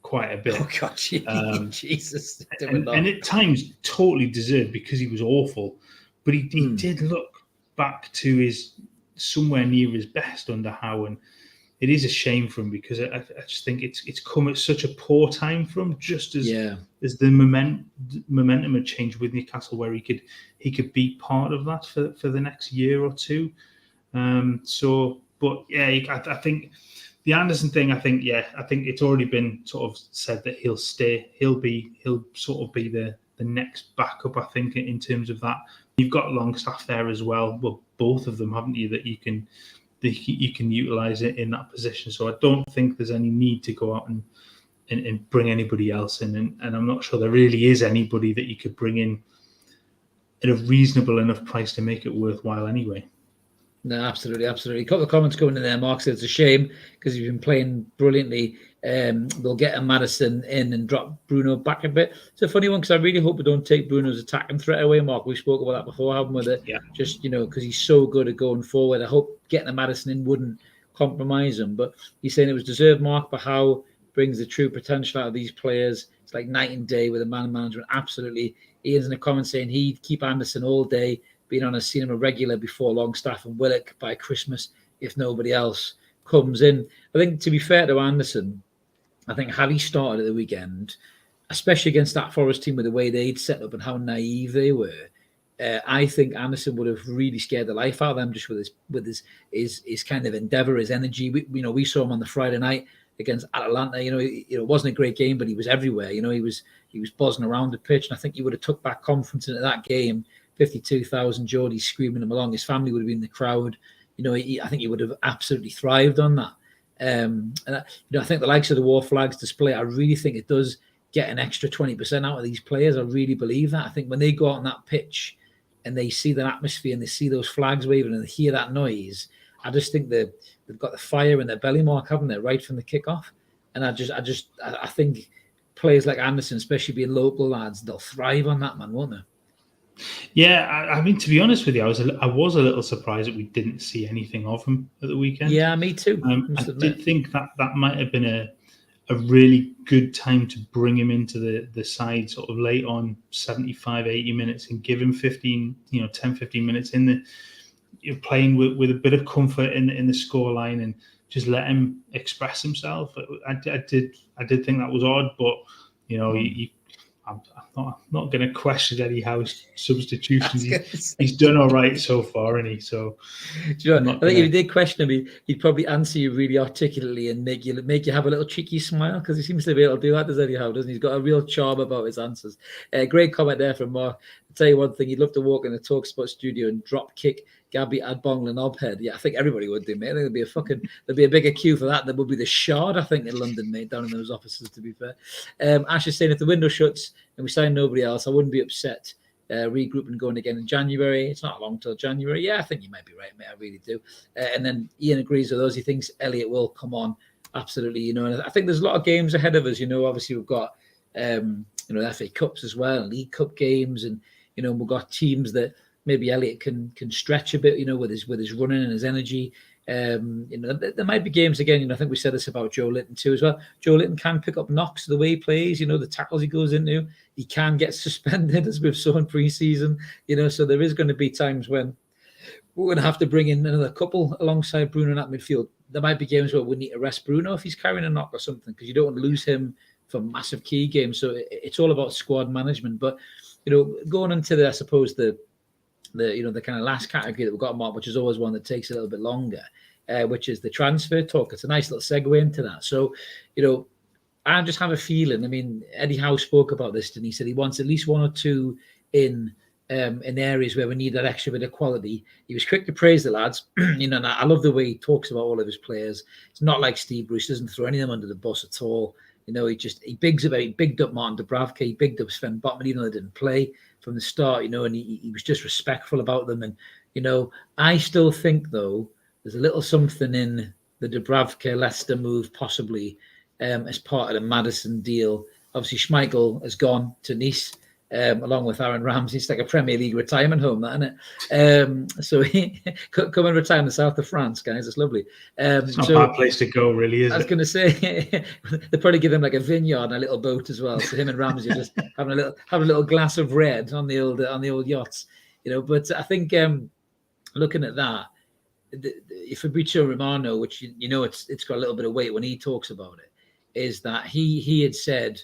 quite a bit. Oh God, Jesus! And at times totally deserved, because he was awful. But he did look back to his somewhere near his best under Howe, and it is a shame for him, because I just think it's come at such a poor time for him, just as the momentum had changed with Newcastle, where he could be part of that for the next year or two. But I think the Anderson thing, I think it's already been sort of said that he'll stay. He'll sort of be the next backup, I think, in terms of that. You've got Longstaff there as well. Well, both of them, haven't you, that you can utilise it in that position. So I don't think there's any need to go out and bring anybody else in. And I'm not sure there really is anybody that you could bring in at a reasonable enough price to make it worthwhile anyway. No, absolutely. A couple of comments coming in there. Mark said it's a shame because you've been playing brilliantly. They'll get a Maddison in and drop Bruno back a bit. It's a funny one, because I really hope we don't take Bruno's attacking threat away, Mark. We spoke about that before, haven't we? Just, because he's so good at going forward. I hope getting a Maddison in wouldn't compromise him. But he's saying it was deserved, Mark, but how brings the true potential out of these players. It's like night and day with the man management. Absolutely. Ian's in the comments saying he'd keep Anderson all day. Being on a cinema regular before Longstaff and Willock by Christmas, if nobody else comes in. I think, to be fair to Anderson, I think had he started at the weekend, especially against that Forest team with the way they'd set up and how naive they were, I think Anderson would have really scared the life out of them, just with his kind of endeavour, his energy. We saw him on the Friday night against Atalanta. It wasn't a great game, but he was everywhere. He was buzzing around the pitch, and I think he would have took back confidence into that game. 52,000 Geordies screaming him along. His family would have been in the crowd. I think he would have absolutely thrived on that. And I think the likes of the Wor Flags display, I really think it does get an extra 20% out of these players. I really believe that. I think when they go out on that pitch and they see that atmosphere and they see those flags waving and they hear that noise, I just think they've got the fire in their belly, Mark, haven't they, right from the kickoff? And I think players like Anderson, especially being local lads, they'll thrive on that, man, won't they? Yeah, I mean, to be honest with you, I was a little surprised that we didn't see anything of him at the weekend. Yeah, me too. I did think that might have been a really good time to bring him into the side sort of late on, 75, 80 minutes, and give him 10, 15 minutes in the playing with a bit of comfort in the scoreline and just let him express himself. I did think that was odd, but I'm not going to question Eddie Howe's substitutions. He's done all right so far, isn't he? So, I think if you did question him, he'd probably answer you really articulately and make you have a little cheeky smile, because he seems to be able to do that, does Eddie Howe, doesn't he? He's got a real charm about his answers. Great comment there from Mark. I'll tell you one thing, he'd love to walk in the TalkSport studio and drop kick Gabby Adbong and Knobhead. Yeah, I think everybody would do, mate. I think there'd be a bigger queue for that. There would be the Shard, I think, in London, mate, down in those offices, to be fair. Ash is saying, if the window shuts and we sign nobody else, I wouldn't be upset. Regrouping going again in January. It's not long till January. Yeah, I think you might be right, mate. I really do. And then Ian agrees with those. He thinks Elliott will come on. Absolutely, and I think there's a lot of games ahead of us. Obviously we've got the FA Cups as well, League Cup games, and we've got teams that maybe Elliott can stretch a bit, with his running and his energy. There might be games again. I think we said this about Joe Linton too as well. Joe Linton can pick up knocks the way he plays. The tackles he goes into, he can get suspended, as we've saw in pre-season. So there is going to be times when we're going to have to bring in another couple alongside Bruno in that midfield. There might be games where we need to rest Bruno if he's carrying a knock or something, because you don't want to lose him for massive key games. So it's all about squad management. But going into the, I suppose the kind of last category that we've got, Mark, which is always one that takes a little bit longer, which is the transfer talk. It's a nice little segue into that. So, I just have a feeling. I mean, Eddie Howe spoke about this, and he said he wants at least one or two in areas where we need that extra bit of quality. He was quick to praise the lads, and I love the way he talks about all of his players. It's not like Steve Bruce, doesn't throw any of them under the bus at all. He bigged up Martin Dubravka, he bigged up Sven Botman, even though they didn't play from the start, and he was just respectful about them. And, I still think, though, there's a little something in the Dubravka Leicester move, possibly, as part of the Maddison deal. Obviously, Schmeichel has gone to Nice, along with Aaron Ramsey. It's like a Premier League retirement home, that, isn't it? So he come and retire in the south of France, guys. It's lovely. It's not a bad place to go, really, is it? I was going to say, they probably give him like a vineyard and a little boat as well. So him and Ramsey just having a little glass of red on the old yachts, But I think looking at that, Fabrizio Romano, which it's got a little bit of weight when he talks about it, is that he had said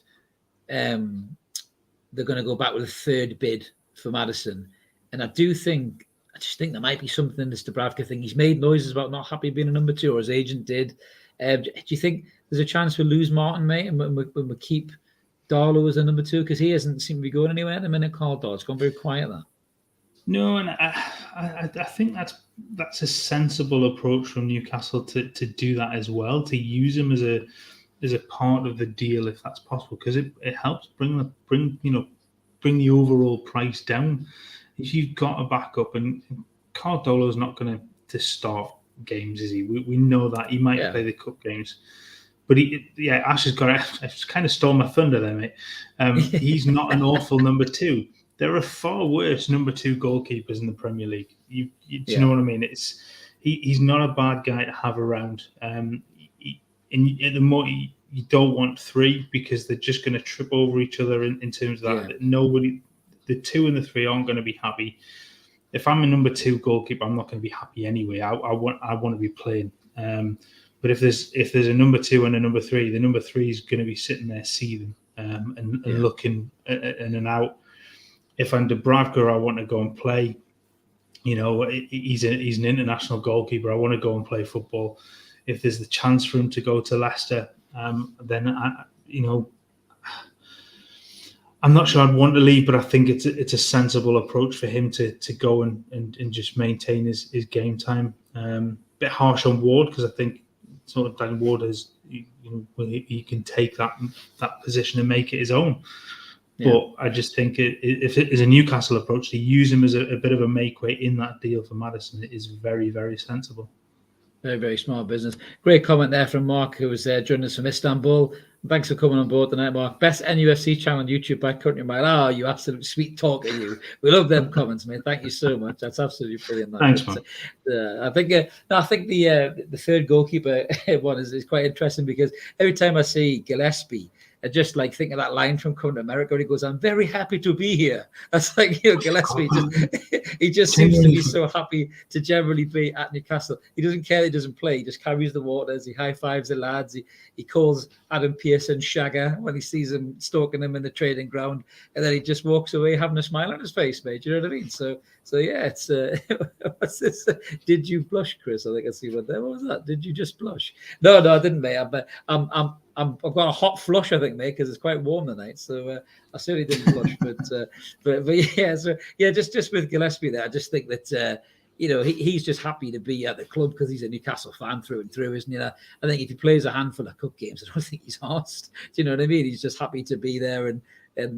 they're going to go back with a third bid for Maddison. And I just think there might be something in this Dubravka thing. He's made noises about not happy being a number two, or his agent did. Do you think there's a chance we lose Martin, mate, and we keep Darlow as a number two? Because he hasn't seemed to be going anywhere at the minute, Carl Darlow. It's gone very quiet, that. No, and I think that's a sensible approach from Newcastle to do that as well, to use him as a part of the deal if that's possible, because it helps bring the overall price down. If you've got a backup, and Carl Darlow's not going to start games, is he? We know that he might play the cup games, but Ash has got it. It's kind of stole my thunder there, mate. He's not an awful number two. There are far worse number two goalkeepers in the Premier League. Do you know what I mean? He's not a bad guy to have around. And the more you don't want three, because they're just going to trip over each other in terms of that. Nobody, the two and the three aren't going to be happy. If I'm a number two goalkeeper, I'm not going to be happy anyway. I want to be playing. But if there's a number two and a number three, the number three is going to be sitting there seething and looking in and out. If I'm Dubravka, I want to go and play. He's an international goalkeeper. I want to go and play football. If there's the chance for him to go to Leicester, then I'm not sure I'd want to leave, but I think it's a sensible approach for him to go and just maintain his game time. Bit harsh on Ward, because I think sort of Dan Ward he can take that position and make it his own. Yeah. But I just think if it is a Newcastle approach, to use him as a bit of a make weight in that deal for Maddison, it is very, very sensible. Very, very smart business. Great comment there from Mark, who was joining us from Istanbul. Thanks for coming on board tonight, Mark. Best NUFC channel on YouTube by Country Mile. Oh, you absolute sweet talker, you. We love them comments, mate. Thank you so much. That's absolutely brilliant. Thanks, man. I think the third goalkeeper one is quite interesting, because every time I see Gillespie, I just like think of that line from Coming to America where he goes, "I'm very happy to be here." That's like, Gillespie he just seems to be so happy to generally be at Newcastle. He doesn't care, he doesn't play, he just carries the waters, he high fives the lads, he calls Adam Pearson Shagger when he sees him stalking him in the training ground, and then he just walks away having a smile on his face, mate. You know what I mean? So yeah, it's what's this? Did you blush, Chris? I think I see one there. What was that? Did you just blush? No, I didn't, mate. I've got a hot flush, I think, mate, because it's quite warm tonight. So I certainly didn't blush, but yeah. So yeah, just with Gillespie there, I just think that he's just happy to be at the club because he's a Newcastle fan through and through, isn't he? I think if he plays a handful of cup games, I don't think he's arsed. Do you know what I mean? He's just happy to be there, and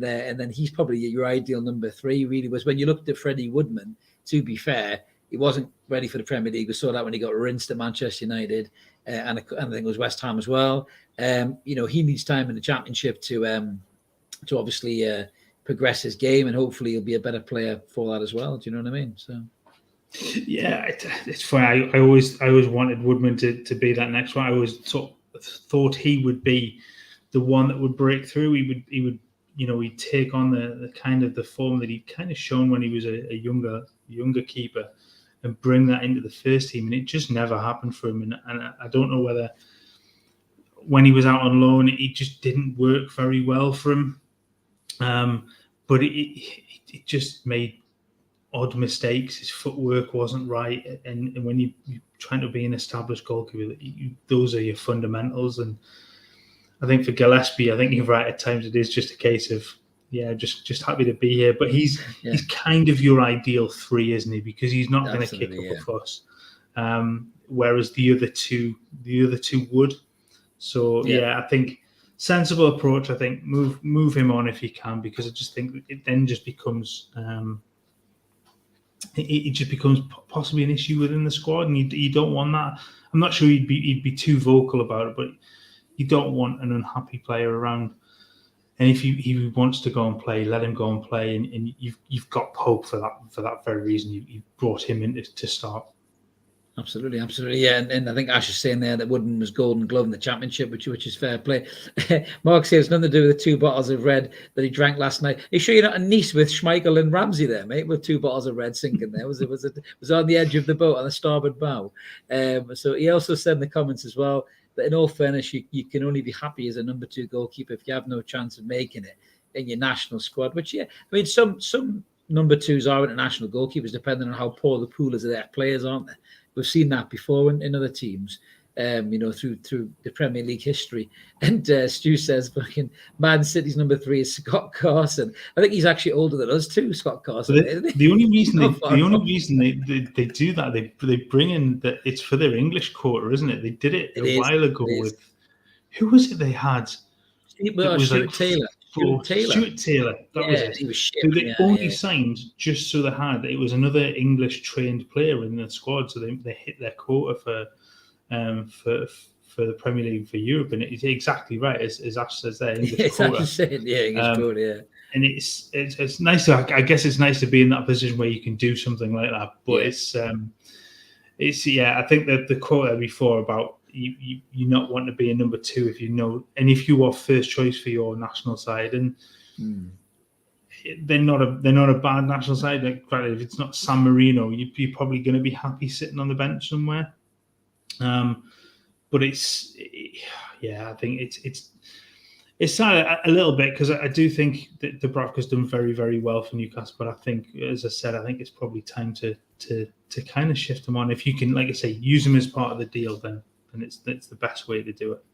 then he's probably your ideal number 3. Really was when you looked at Freddie Woodman. To be fair, he wasn't ready for the Premier League. We saw that when he got rinsed at Manchester United, and I think it was West Ham as well. He needs time in the Championship to obviously progress his game, and hopefully he'll be a better player for that as well. Do you know what I mean? So. Yeah, it's funny. I always wanted Woodman to be that next one. I always thought he would be the one that would break through. He would he'd take on the kind of the form that he'd kind of shown when he was a younger keeper, and bring that into the first team. And it just never happened for him. And I don't know whether when he was out on loan, it just didn't work very well for him. But it just made odd mistakes. His footwork wasn't right, and when you're trying to be an established goalkeeper, those are your fundamentals. And I think for Gillespie, I think you're right. At times, it is just a case of just happy to be here. But he's kind of your ideal 3, isn't he? Because he's not going to kick up a fuss. Whereas the other two would. So I think sensible approach. I think move him on if you can, because I just think it then just becomes. It just becomes possibly an issue within the squad, and you don't want that. I'm not sure he'd be too vocal about it, but you don't want an unhappy player around. And if he wants to go and play, let him go and play. And you've got Pope for that very reason. You brought him in to start. Absolutely. Yeah, and I think Ash is saying there that Wooden was Golden Glove in the Championship, which is fair play. Mark says it's nothing to do with the 2 bottles of red that he drank last night. Are you sure you're not a Nice with Schmeichel and Ramsey there, mate, with 2 bottles of red sinking there? Was on the edge of the boat on the starboard bow. So he also said in the comments as well that in all fairness, you can only be happy as a number 2 goalkeeper if you have no chance of making it in your national squad. Which some number 2s are international goalkeepers, depending on how poor the pool is of their players, aren't they? We've seen that before in other teams, through the Premier League history. And Stu says, fucking Man City's number 3 is Scott Carson. I think he's actually older than us too, Scott Carson. The only reason they do that, they bring in that it's for their English quarter, isn't it? They did it a while ago with who was it they had? Stuart Taylor. Stuart Taylor. That was it. He was shit. They only signed just so it was another English trained player in the squad, so they hit their quota for the Premier League for Europe. And it's exactly right as Ash says there. English quota. English quota. Yeah. And it's nice I guess it's nice to be in that position where you can do something like that. But I think that the quote before about you not want to be a number 2 if if you are first choice for your national side, and they're not a bad national side. Like, if it's not San Marino, you're probably going to be happy sitting on the bench somewhere. But I think it's sad a little bit, because I do think that Dubravka's done very, very well for Newcastle. But I think, as I said, I think it's probably time to kind of shift him on. If you can, like I say, use him as part of the deal, then it's the best way to do it.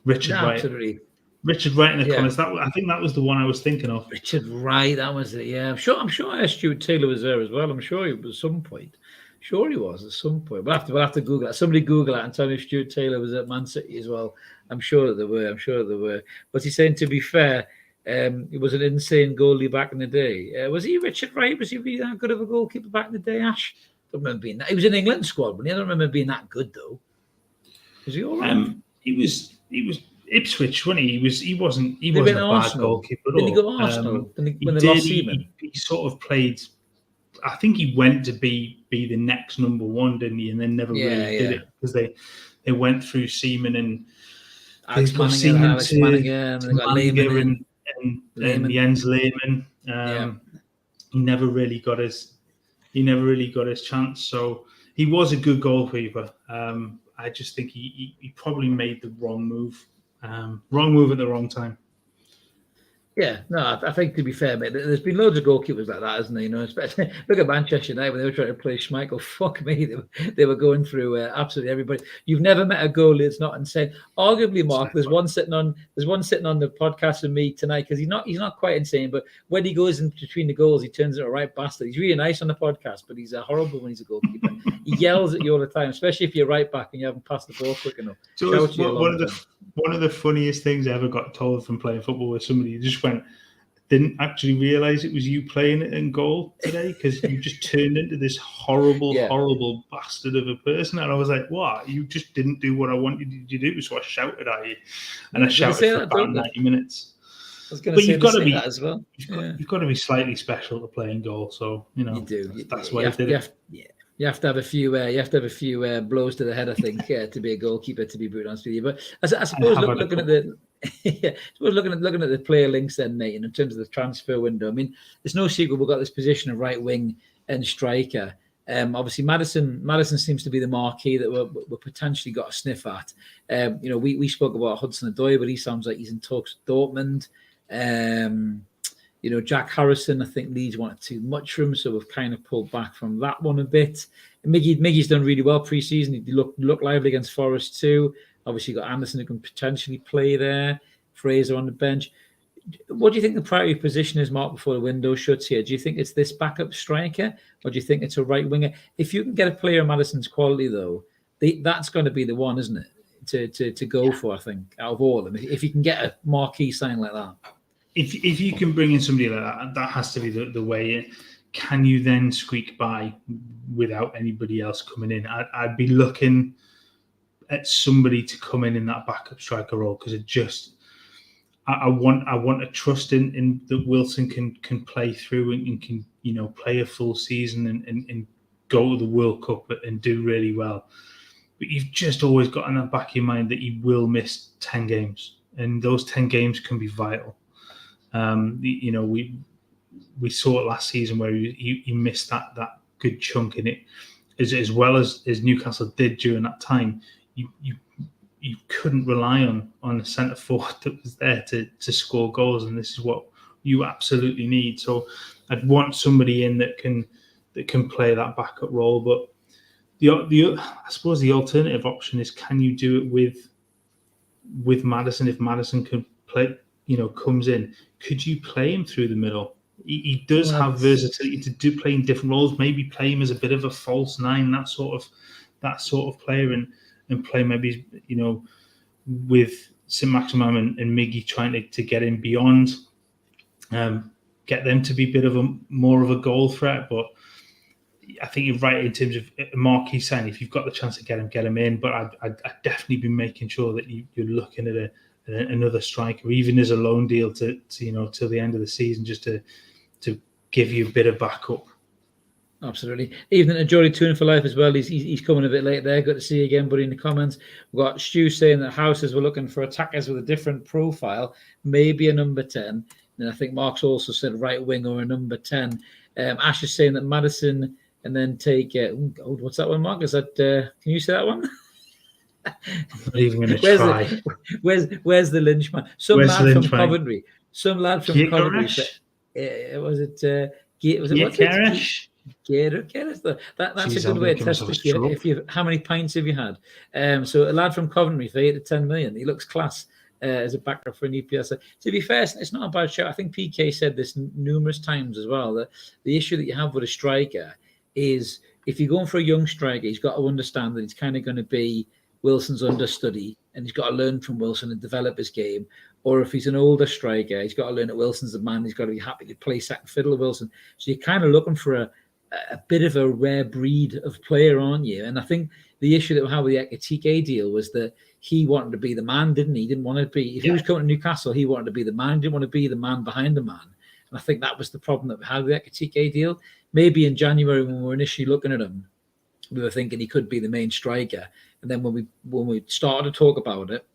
Richard Wright. Absolutely. Richard Wright in the comments. I think that was the one I was thinking of. Richard Wright, that was it. Yeah, I'm sure Stuart Taylor was there as well. I'm sure he was at some point. Sure, he was at some point. We'll have to Google that. Somebody Google that and tell me if Stuart Taylor was at Man City as well. I'm sure that there were. But he's saying, to be fair, he was an insane goalie back in the day. Was he Richard Wright? Was he really that good of a goalkeeper back in the day, Ash? I don't remember being that. He was in England squad, but I don't remember being that good though. Was he all right? He was Ipswich, wasn't he? He wasn't a bad goalkeeper at all. Didn't he go to Arsenal? When they lost Seaman? He sort of played. I think he went to be the next number one, didn't he? And then never really did it because they went through Seaman and Alex Manninger, and they got Lehman and Jens Lehmann. He never really got his chance. So he was a good goalkeeper. I just think he probably made the wrong move at the wrong time. Yeah, no, I think, to be fair, mate, there's been loads of goalkeepers like that, hasn't there? You know, especially look at Manchester United when they were trying to play Schmeichel. Fuck me, they were going through absolutely everybody. You've never met a goalie that's not insane. Arguably, Mark, there's one sitting on the podcast with me tonight because he's not quite insane, but when he goes in between the goals, he turns into a right bastard. He's really nice on the podcast, but he's horrible when he's a goalkeeper. He yells at you all the time, especially if you're right back and you haven't passed the ball quick enough. So one of the funniest things I ever got told from playing football was somebody just didn't actually realise it was you playing it in goal today because you just turned into this horrible bastard of a person. And I was like, what? You just didn't do what I wanted you to do, so I shouted at you. And I shouted for about 90 minutes. I was going to say that as well. You've got to be slightly special to play in goal, so you know. You do. That's why I did it. You have to have a few. Blows to the head, I think, to be a goalkeeper. To be brutally honest with you, but I suppose looking at the looking at the player links, then, Nate, in terms of the transfer window. I mean, there's no secret we've got this position of right wing and striker. Obviously, Madison seems to be the marquee that we're potentially got a sniff at. You know, we spoke about Hudson-Odoi, but he sounds like he's in talks with Dortmund. You know, Jack Harrison, I think Leeds wanted too much for him, so we've kind of pulled back from that one a bit. Miggy's done really well pre-season. He looked lively against Forest too. Obviously, you've got Anderson who can potentially play there. Fraser on the bench. What do you think the priority position is, Mark, before the window shuts here? Do you think it's this backup striker, or do you think it's a right winger? If you can get a player of Madison's quality, though, that's going to be the one, isn't it, to go for, I think, out of all of them. If you can get a marquee sign like that. If you can bring in somebody like that, that has to be the way in. Can you then squeak by without anybody else coming in? I'd be looking at somebody to come in that backup striker role because I want a trust in that Wilson can play through and can, you know, play a full season and go to the World Cup and do really well. But you've just always got in the back of your mind that he will miss 10 games, and those 10 games can be vital. You know, we saw it last season where he missed that good chunk in it, as well as Newcastle did during that time. You couldn't rely on the centre forward that was there to score goals, and this is what you absolutely need. So I'd want somebody in that can play that backup role. But I suppose the alternative option is, can you do it with Madison? If Madison can play, you know, comes in, could you play him through the middle? He does have versatility to do play in different roles. Maybe play him as a bit of a false nine, that sort of player, and play maybe, you know, with Saint-Maximin and Miggy trying to get in beyond, get them to be a bit of more of a goal threat. But I think you're right in terms of a marquee sign. If you've got the chance to get him in. But I'd definitely be making sure that you're looking at another striker, even as a loan deal to you know, till the end of the season, just to give you a bit of backup. Absolutely. Evening to Jody tuning for life as well. He's coming a bit late there. Good to see you again, buddy, in the comments. We've got Stu saying that Houses were looking for attackers with a different profile, maybe a number 10. And I think Mark's also said right wing or a number 10. Ash is saying that Madison and then take what's that one, Mark? Is that can you say that one? I'm not even going to try. Where's the Lynchman? Some lad from Coventry. Some lad from Coventry. Was it Keresh? That's a good way to test if you how many pints have you had. So a lad from Coventry for 8 to 10 million. He looks class as a backup for an EPS. To be fair, it's not a bad show. I think PK said this numerous times as well, that the issue that you have with a striker is if you're going for a young striker, he's got to understand that he's kind of going to be Wilson's understudy, and he's got to learn from Wilson and develop his game. Or if he's an older striker, he's got to learn that Wilson's the man. He's got to be happy to play second fiddle to Wilson. So you're kind of looking for a bit of a rare breed of player, aren't you? And I think the issue that we had with the Ekitike deal was that he wanted to be the man, didn't he? He didn't want to be, if he was coming to Newcastle, he wanted to be the man. He didn't want to be the man behind the man. And I think that was the problem that we had with the Ekitike deal. Maybe in January when we were initially looking at him, we were thinking he could be the main striker. And then when we started to talk about it,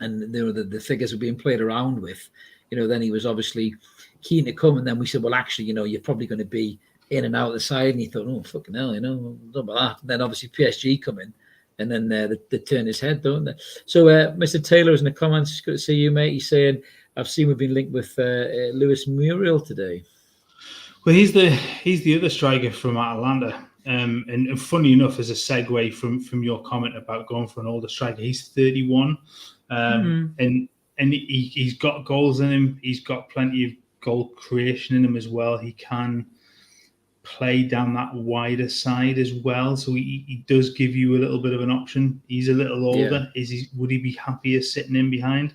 and the figures were being played around with, then he was obviously keen to come. And then we said, well, actually, you're probably going to be in and out of the side. And he thought, oh, fucking hell, don't about that. And then obviously PSG come in, and then they turn his head, don't they? So Mr. Taylor is in the comments. It's good to see you, mate. He's saying, I've seen we've been linked with Lewis Muriel today. Well, he's the other striker from Atalanta. And funny enough, as a segue from your comment about going for an older striker, he's 31, and he's got goals in him. He's got plenty of goal creation in him as well. He can play down that wider side as well, so he does give you a little bit of an option. He's a little older. Would he be happier sitting in behind?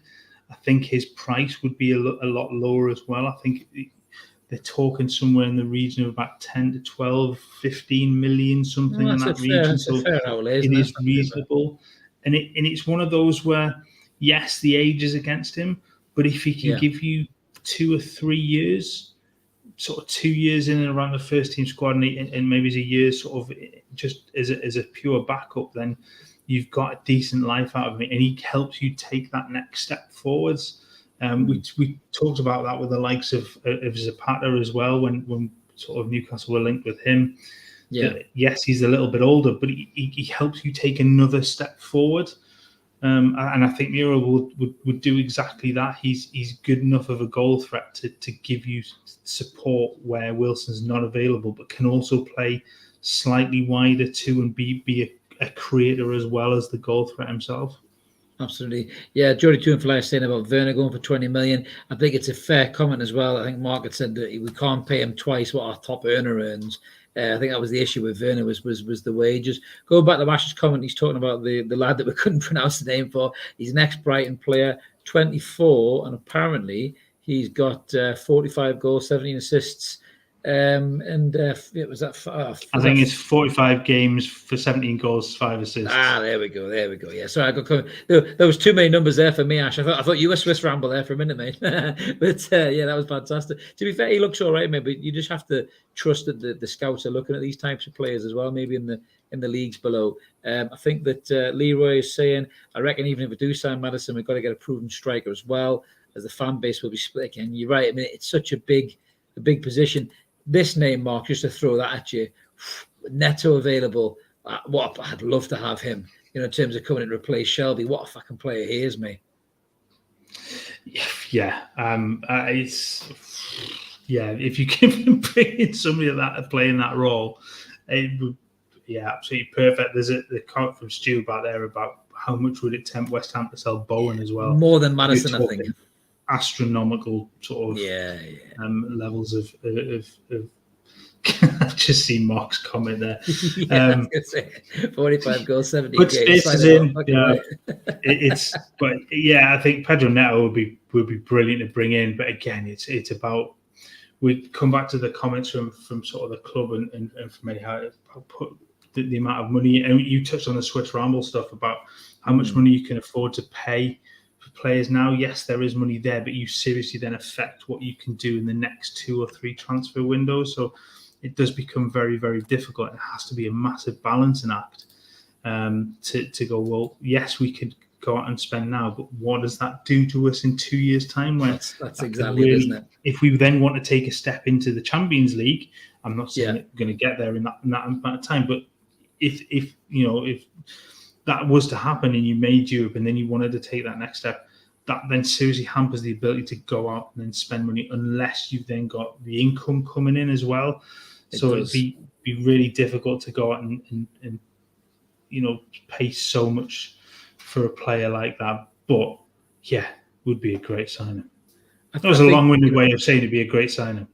I think his price would be a lot lower as well. I think they're talking somewhere in the region of about 10 to 12, 15 million, something in that region. So it is reasonable. And it's one of those where, yes, the age is against him, but if he can give you 2 or 3 years, sort of 2 years in and around the first team squad, and maybe as a year sort of just as a pure backup, then you've got a decent life out of it, and he helps you take that next step forwards. We talked about that with the likes of Zapata as well when sort of Newcastle were linked with him. Yeah. Yes, he's a little bit older, but he helps you take another step forward. And I think Muriel would do exactly that. He's good enough of a goal threat to give you support where Wilson's not available, but can also play slightly wider too and be a creator as well as the goal threat himself. Absolutely. Yeah, Jody Toonfly saying about Werner going for 20 million. I think it's a fair comment as well. I think Mark had said that we can't pay him twice what our top earner earns. I think that was the issue with Werner was the wages. Going back to Ash's comment, he's talking about the lad that we couldn't pronounce the name for. He's an ex-Brighton player, 24, and apparently he's got 45 goals, 17 assists. It was that. I think it's 45 games for 17 goals, 5 assists. There we go. Yeah, sorry, I got coming. There was too many numbers there for me, Ash. I thought you were Swiss Ramble there for a minute, mate. But yeah, that was fantastic. To be fair, he looks all right, mate. But you just have to trust that the scouts are looking at these types of players as well. Maybe in the leagues below. I think that Leroy is saying, I reckon even if we do sign Maddison, we've got to get a proven striker as well, as the fan base will be split again. You're right. I mean, it's such a big position. This name, Mark, just to throw that at you, Neto available. I'd love to have him, in terms of coming in to replace Shelvey. What a fucking player he is, mate. Yeah. If you can bring in somebody like that playing that role, it would, absolutely perfect. There's a comment from Stu back there about how much would it tempt West Ham to sell Bowen as well. More than Maddison, I think. Astronomical sort of levels of I've just seen Mark's comment there. 45 goals, 70 but games. This is in. I think Pedro Neto would be brilliant to bring in. But again, it's about, we come back to the comments from sort of the club and for me how put the amount of money, and you touched on the Swiss Ramble stuff about how much money you can afford to pay for players now. Yes, there is money there, but you seriously then affect what you can do in the next 2 or 3 transfer windows. So it does become very, very difficult. It has to be a massive balancing act to go, well, yes, we could go out and spend now, but what does that do to us in 2 years' time? That's exactly it, isn't it? If we then want to take a step into the Champions League, I'm not saying it's going to get there in that amount of time, but if that was to happen and you made Europe and then you wanted to take that next step, that then seriously hampers the ability to go out and then spend money unless you've then got the income coming in as well. It'd be really difficult to go out and pay so much for a player like that. But yeah, would be a great signing. That was a long-winded way of saying it'd be a great signing.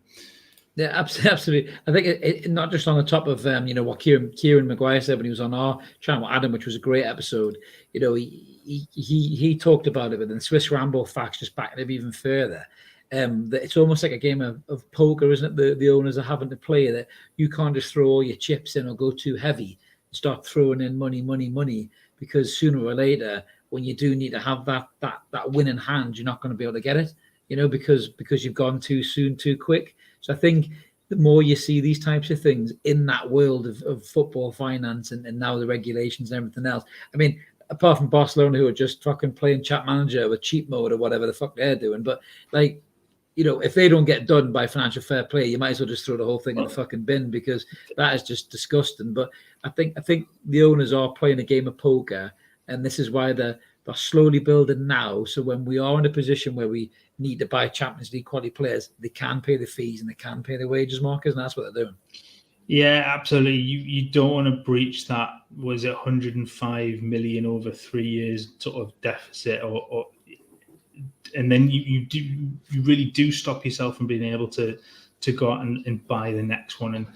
Yeah, absolutely. I think it not just on the top of what Kieran Maguire said when he was on our channel, Adam, which was a great episode. He talked about it, but then Swiss Ramble facts just backing it even further. That it's almost like a game of poker, isn't it? The owners are having to play that you can't just throw all your chips in or go too heavy and start throwing in money, because sooner or later, when you do need to have that win in hand, you're not going to be able to get it. Because you've gone too soon, too quick. So I think the more you see these types of things in that world of football finance and now the regulations and everything else. I mean, apart from Barcelona, who are just fucking playing chat manager with cheat mode or whatever the fuck they're doing. But if they don't get done by financial fair play, you might as well just throw the whole thing in the fucking bin, because that is just disgusting. But I think the owners are playing a game of poker, and this is why they're slowly building now. So when we are in a position where we need to buy Champions League quality players, they can pay the fees and they can pay the wages, Marcus, and that's what they're doing. Yeah, absolutely. You don't want to breach that, was it 105 million over 3 years sort of deficit, and then you really do stop yourself from being able to go out and buy the next one. And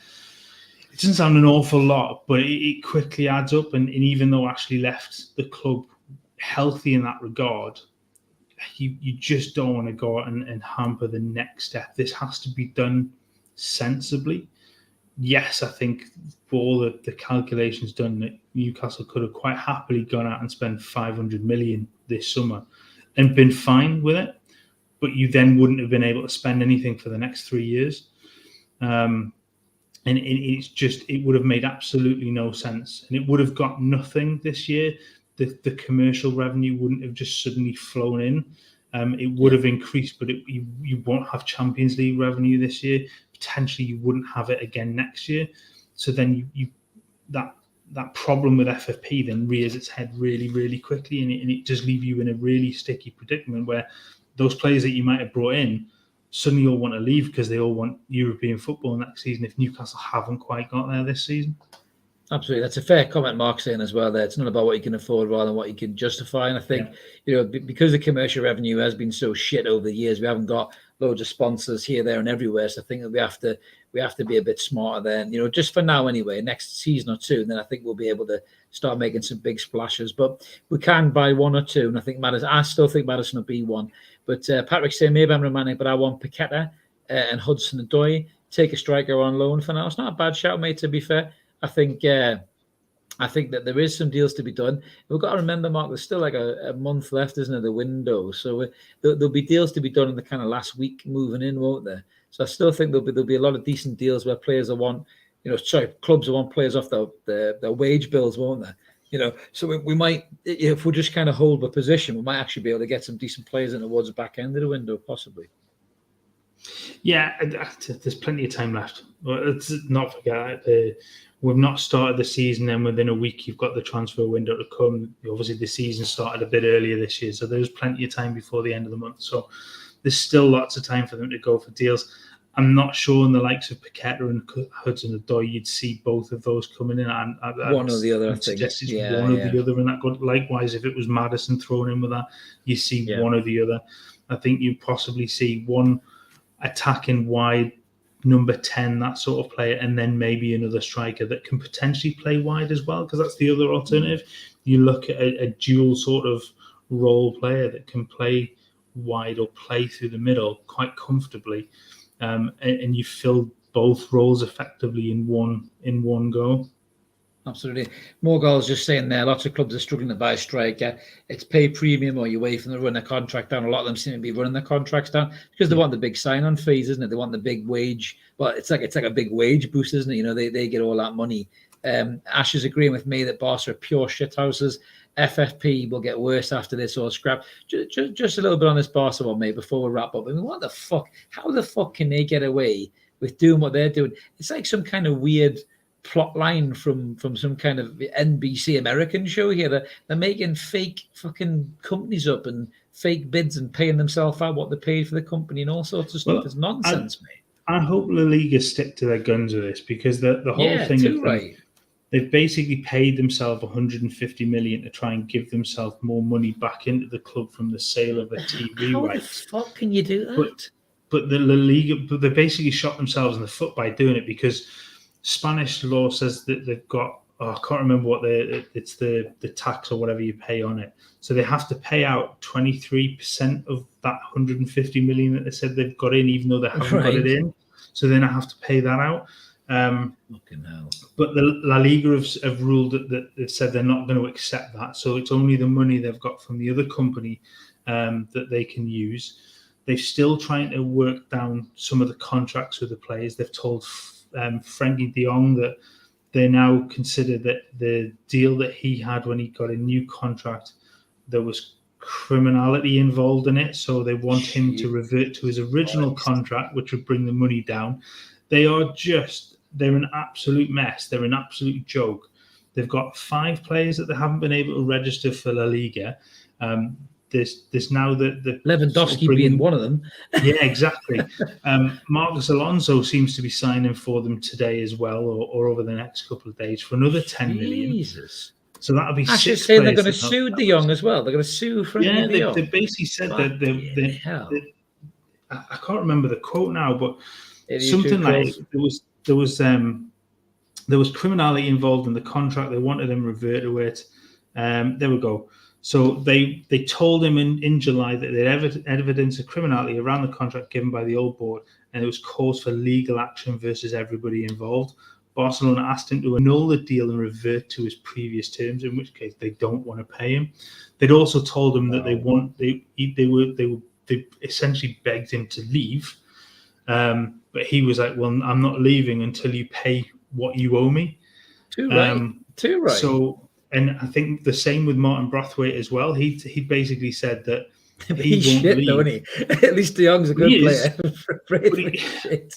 it doesn't sound an awful lot, but it quickly adds up. And even though Ashley left the club healthy in that regard, you just don't want to go out and hamper the next step. This has to be done sensibly. Yes, I think for all the calculations done, that Newcastle could have quite happily gone out and spent 500 million this summer and been fine with it, but you then wouldn't have been able to spend anything for the next 3 years. And it would have made absolutely no sense, and it would have got nothing this year. The commercial revenue wouldn't have just suddenly flown in. It would have increased, but you won't have Champions League revenue this year. Potentially, you wouldn't have it again next year. So then that problem with FFP then rears its head really, really quickly, and it does leave you in a really sticky predicament where those players that you might have brought in suddenly all want to leave because they all want European football next season if Newcastle haven't quite got there this season. Absolutely. That's a fair comment Mark's saying as well there. It's not about what you can afford rather than what you can justify. And I think, because the commercial revenue has been so shit over the years, we haven't got loads of sponsors here, there and everywhere. So I think that we have to be a bit smarter then, just for now anyway, next season or two. And then I think we'll be able to start making some big splashes. But we can buy one or two. And I still think Maddison will be one. But Patrick's saying maybe I'm romantic, but I want Paqueta and Hudson-Odoi. Take a striker on loan for now. It's not a bad shout, mate, to be fair. I think that there is some deals to be done. We've got to remember, Mark, there's still like a month left, isn't there, the window? So there'll be deals to be done in the kind of last week moving in, won't there? So I still think there'll be a lot of decent deals where clubs will want players off their wage bills, won't they? So we might, if we just kind of hold the position, we might actually be able to get some decent players in towards the back end of the window, possibly. Yeah, there's plenty of time left. Let's not forget we've not started the season, and within a week you've got the transfer window to come. Obviously, the season started a bit earlier this year, so there's plenty of time before the end of the month. So there's still lots of time for them to go for deals. I'm not sure in the likes of Paqueta and Hudson-Odoi, you'd see both of those coming in. One or the other, I think. One or the other, and that good. Likewise, if it was Maddison thrown in with that, you see one or the other. I think you possibly see one attacking wide, number 10, that sort of player, and then maybe another striker that can potentially play wide as well, because that's the other alternative. You look at a dual sort of role player that can play wide or play through the middle quite comfortably, and you fill both roles effectively in one go. Absolutely. Morgul's just saying there, lots of clubs are struggling to buy a striker. It's pay premium or you wait for them to run their contract down. A lot of them seem to be running their contracts down because they want the big sign-on fees, isn't it? They want the big wage. Well, it's like a big wage boost, isn't it? They get all that money. Ash is agreeing with me that Barca are pure shithouses. FFP will get worse after this or scrap. Just a little bit on this Barca one, mate, before we wrap up. I mean, what the fuck? How the fuck can they get away with doing what they're doing? It's like some kind of weird plot line from some kind of NBC American show here. They're making fake fucking companies up and fake bids and paying themselves out what they paid for the company and all sorts of stuff. Well, it's nonsense, mate. I hope La Liga stick to their guns with this, because the whole thing of them, they've basically paid themselves 150 million to try and give themselves more money back into the club from the sale of the TV rights. How the fuck can you do that? but the La Liga, they basically shot themselves in the foot by doing it, because Spanish law says that they've got, I can't remember what it's the tax or whatever you pay on it. So they have to pay out 23% of that 150 million that they said they've got in, even though they haven't got it in. So then I have to pay that out. But the La Liga have ruled that they've said they're not going to accept that. So it's only the money they've got from the other company that they can use. They're still trying to work down some of the contracts with the players. They've told Frenkie de Jong that they now consider that the deal that he had when he got a new contract, there was criminality involved in it. So they want him to revert to his original contract, which would bring the money down. They're an absolute mess. They're an absolute joke. They've got 5 players that they haven't been able to register for La Liga. There's now the Lewandowski being one of them. Yeah, exactly. Marcos Alonso seems to be signing for them today as well, or over the next couple of days for another 10 million. Jesus. So that'll be 6 players. Saying they're going to sue De Jong as well. They're going to sue Frenkie De Jong. They basically said that I can't remember the quote now, but something like there was criminality involved in the contract. They wanted him to revert to it. There we go. So they told him in July that they had evidence of criminality around the contract given by the old board, and it was cause for legal action versus everybody involved. Barcelona asked him to annul the deal and revert to his previous terms, in which case they don't want to pay him. They'd also told him that they essentially begged him to leave, but he was like, "Well, I'm not leaving until you pay what you owe me." Too right. So. And I think the same with Martin Braithwaite as well. He basically said that he's shit, leave. Though, isn't he? At least De Jong's a good player.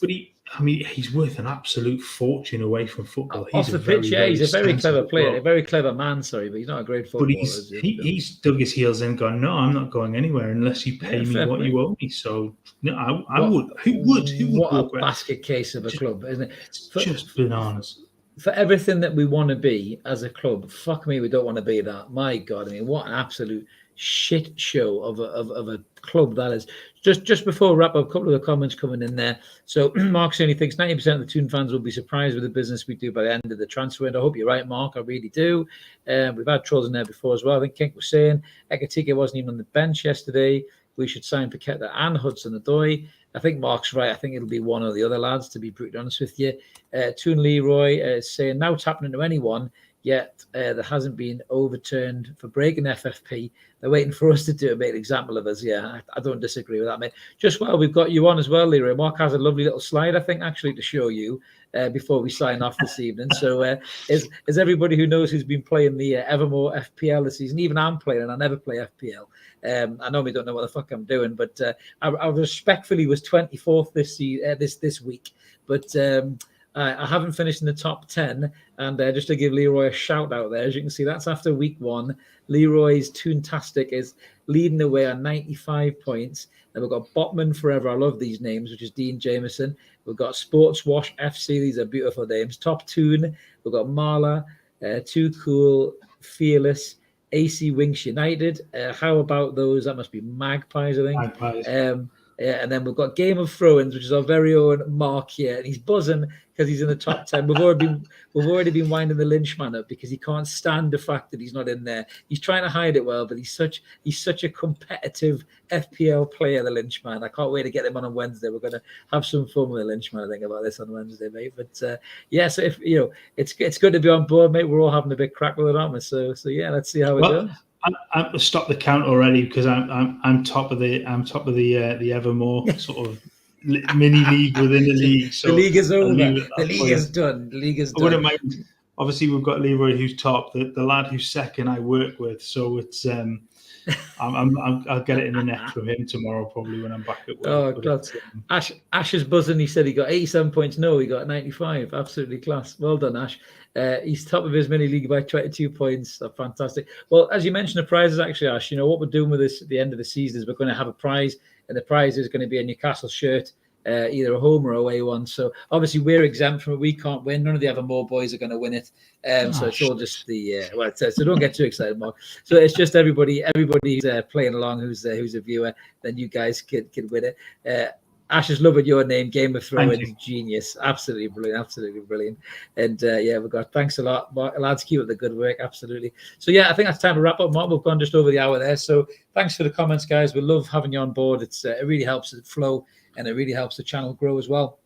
But he's worth an absolute fortune away from football. Off the pitch, he's a very clever player, a very clever man. Sorry, but he's not a great footballer. But he's dug his heels in and gone, "No, I'm not going anywhere unless you pay me what you owe me." So no, I would. Who would? What a basket case of a club, isn't it? It's just bananas. For everything that we want to be as a club, fuck me, we don't want to be that. My God, I mean, what an absolute shit show of a club that is. Just before we wrap up, a couple of the comments coming in there. So Mark certainly thinks 90% of the Toon fans will be surprised with the business we do by the end of the transfer window. I hope you're right, Mark. I really do. We've had trolls in there before as well. I think Kink was saying Ekatike wasn't even on the bench yesterday. We should sign Paqueta and Hudson-Odoi. I think Mark's right. I think it'll be one or the other lads, to be brutally honest with you. Toon Leroy is saying, now it's happening to anyone, yet there hasn't been overturned for breaking FFP. They're waiting for us to do it, make an example of us. Yeah, I don't disagree with that, mate. Just while we've got you on as well, Leroy, Mark has a lovely little slide, I think, actually, to show you before we sign off this evening. So as everybody who knows who's been playing the Evermore FPL this season, even I'm playing, and I never play FPL. I normally don't know what the fuck I'm doing, but I respectfully was 24th this week. But I haven't finished in the top 10. And just to give Leroy a shout out there, as you can see, that's after week 1. Leroy's Toontastic is leading the way on 95 points. Then we've got Botman Forever. I love these names, which is Dean Jameson. We've got Sports Wash FC. These are beautiful names. Top Toon. We've got Marla, Too Cool, Fearless, AC Winks United. How about those? That must be Magpies, I think. Magpies. And then we've got Game of Thrones, which is our very own Mark here, and he's buzzing because he's in the top 10. We've already been winding the Lynchman up because he can't stand the fact that he's not in there. He's trying to hide it well, but he's such a competitive FPL player, the Lynchman. I can't wait to get him on Wednesday. We're going to have some fun with the Lynchman, I think, about this on Wednesday, mate. But so if it's good to be on board, mate. We're all having a big crack with it, aren't we? So yeah, let's see how it goes. I've stopped the count already because I'm top of the Evermore sort of mini league within the league. So the league is over. The league is done. The league is done. I wouldn't mind. Obviously, we've got Leroy who's top. The lad who's second, I work with. So it's I'll get it in the neck from him tomorrow, probably when I'm back at work. Oh God! Ash is buzzing. He said he got 87 points. No, he got 95. Absolutely class. Well done, Ash. He's top of his mini league by 22 points. That's fantastic. Well, as you mentioned, the prizes actually, Ash. You know what we're doing with this at the end of the season is we're going to have a prize, and the prize is going to be a Newcastle shirt. Either a home or away one. So obviously we're exempt from it. We can't win. None of the Evermore boys are going to win it. So it's all just the so don't get too excited, Mark. So it's just everybody's playing along who's a viewer. Then you guys can win it. Ash is loving your name, Game of Thank Thrones, you. genius, absolutely brilliant. And yeah, we've got thanks a lot, Mark, lads. Keep up the good work, absolutely. So yeah, I think that's time to wrap up, Mark. We've gone just over the hour there. So thanks for the comments, guys. We love having you on board. It really helps it flow, and it really helps the channel grow as well.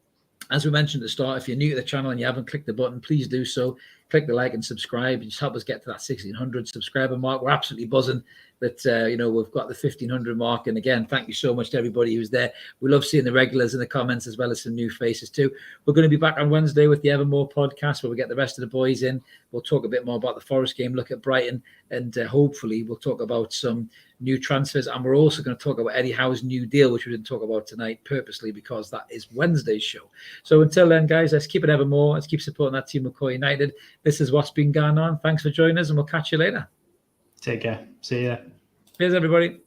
As we mentioned at the start, if you're new to the channel and you haven't clicked the button, please do so. Click the like and subscribe. Just help us get to that 1,600 subscriber mark. We're absolutely buzzing that we've got the 1,500 mark. And again, thank you so much to everybody who's there. We love seeing the regulars in the comments as well as some new faces too. We're going to be back on Wednesday with the Evermore podcast where we get the rest of the boys in. We'll talk a bit more about the Forest game, look at Brighton, and hopefully we'll talk about some new transfers. And we're also going to talk about Eddie Howe's new deal, which we didn't talk about tonight purposely because that is Wednesday's show. So until then, guys, let's keep it Evermore. Let's keep supporting that team of Core United. This is what's been going on. Thanks for joining us, and we'll catch you later. Take care. See ya. Cheers, everybody.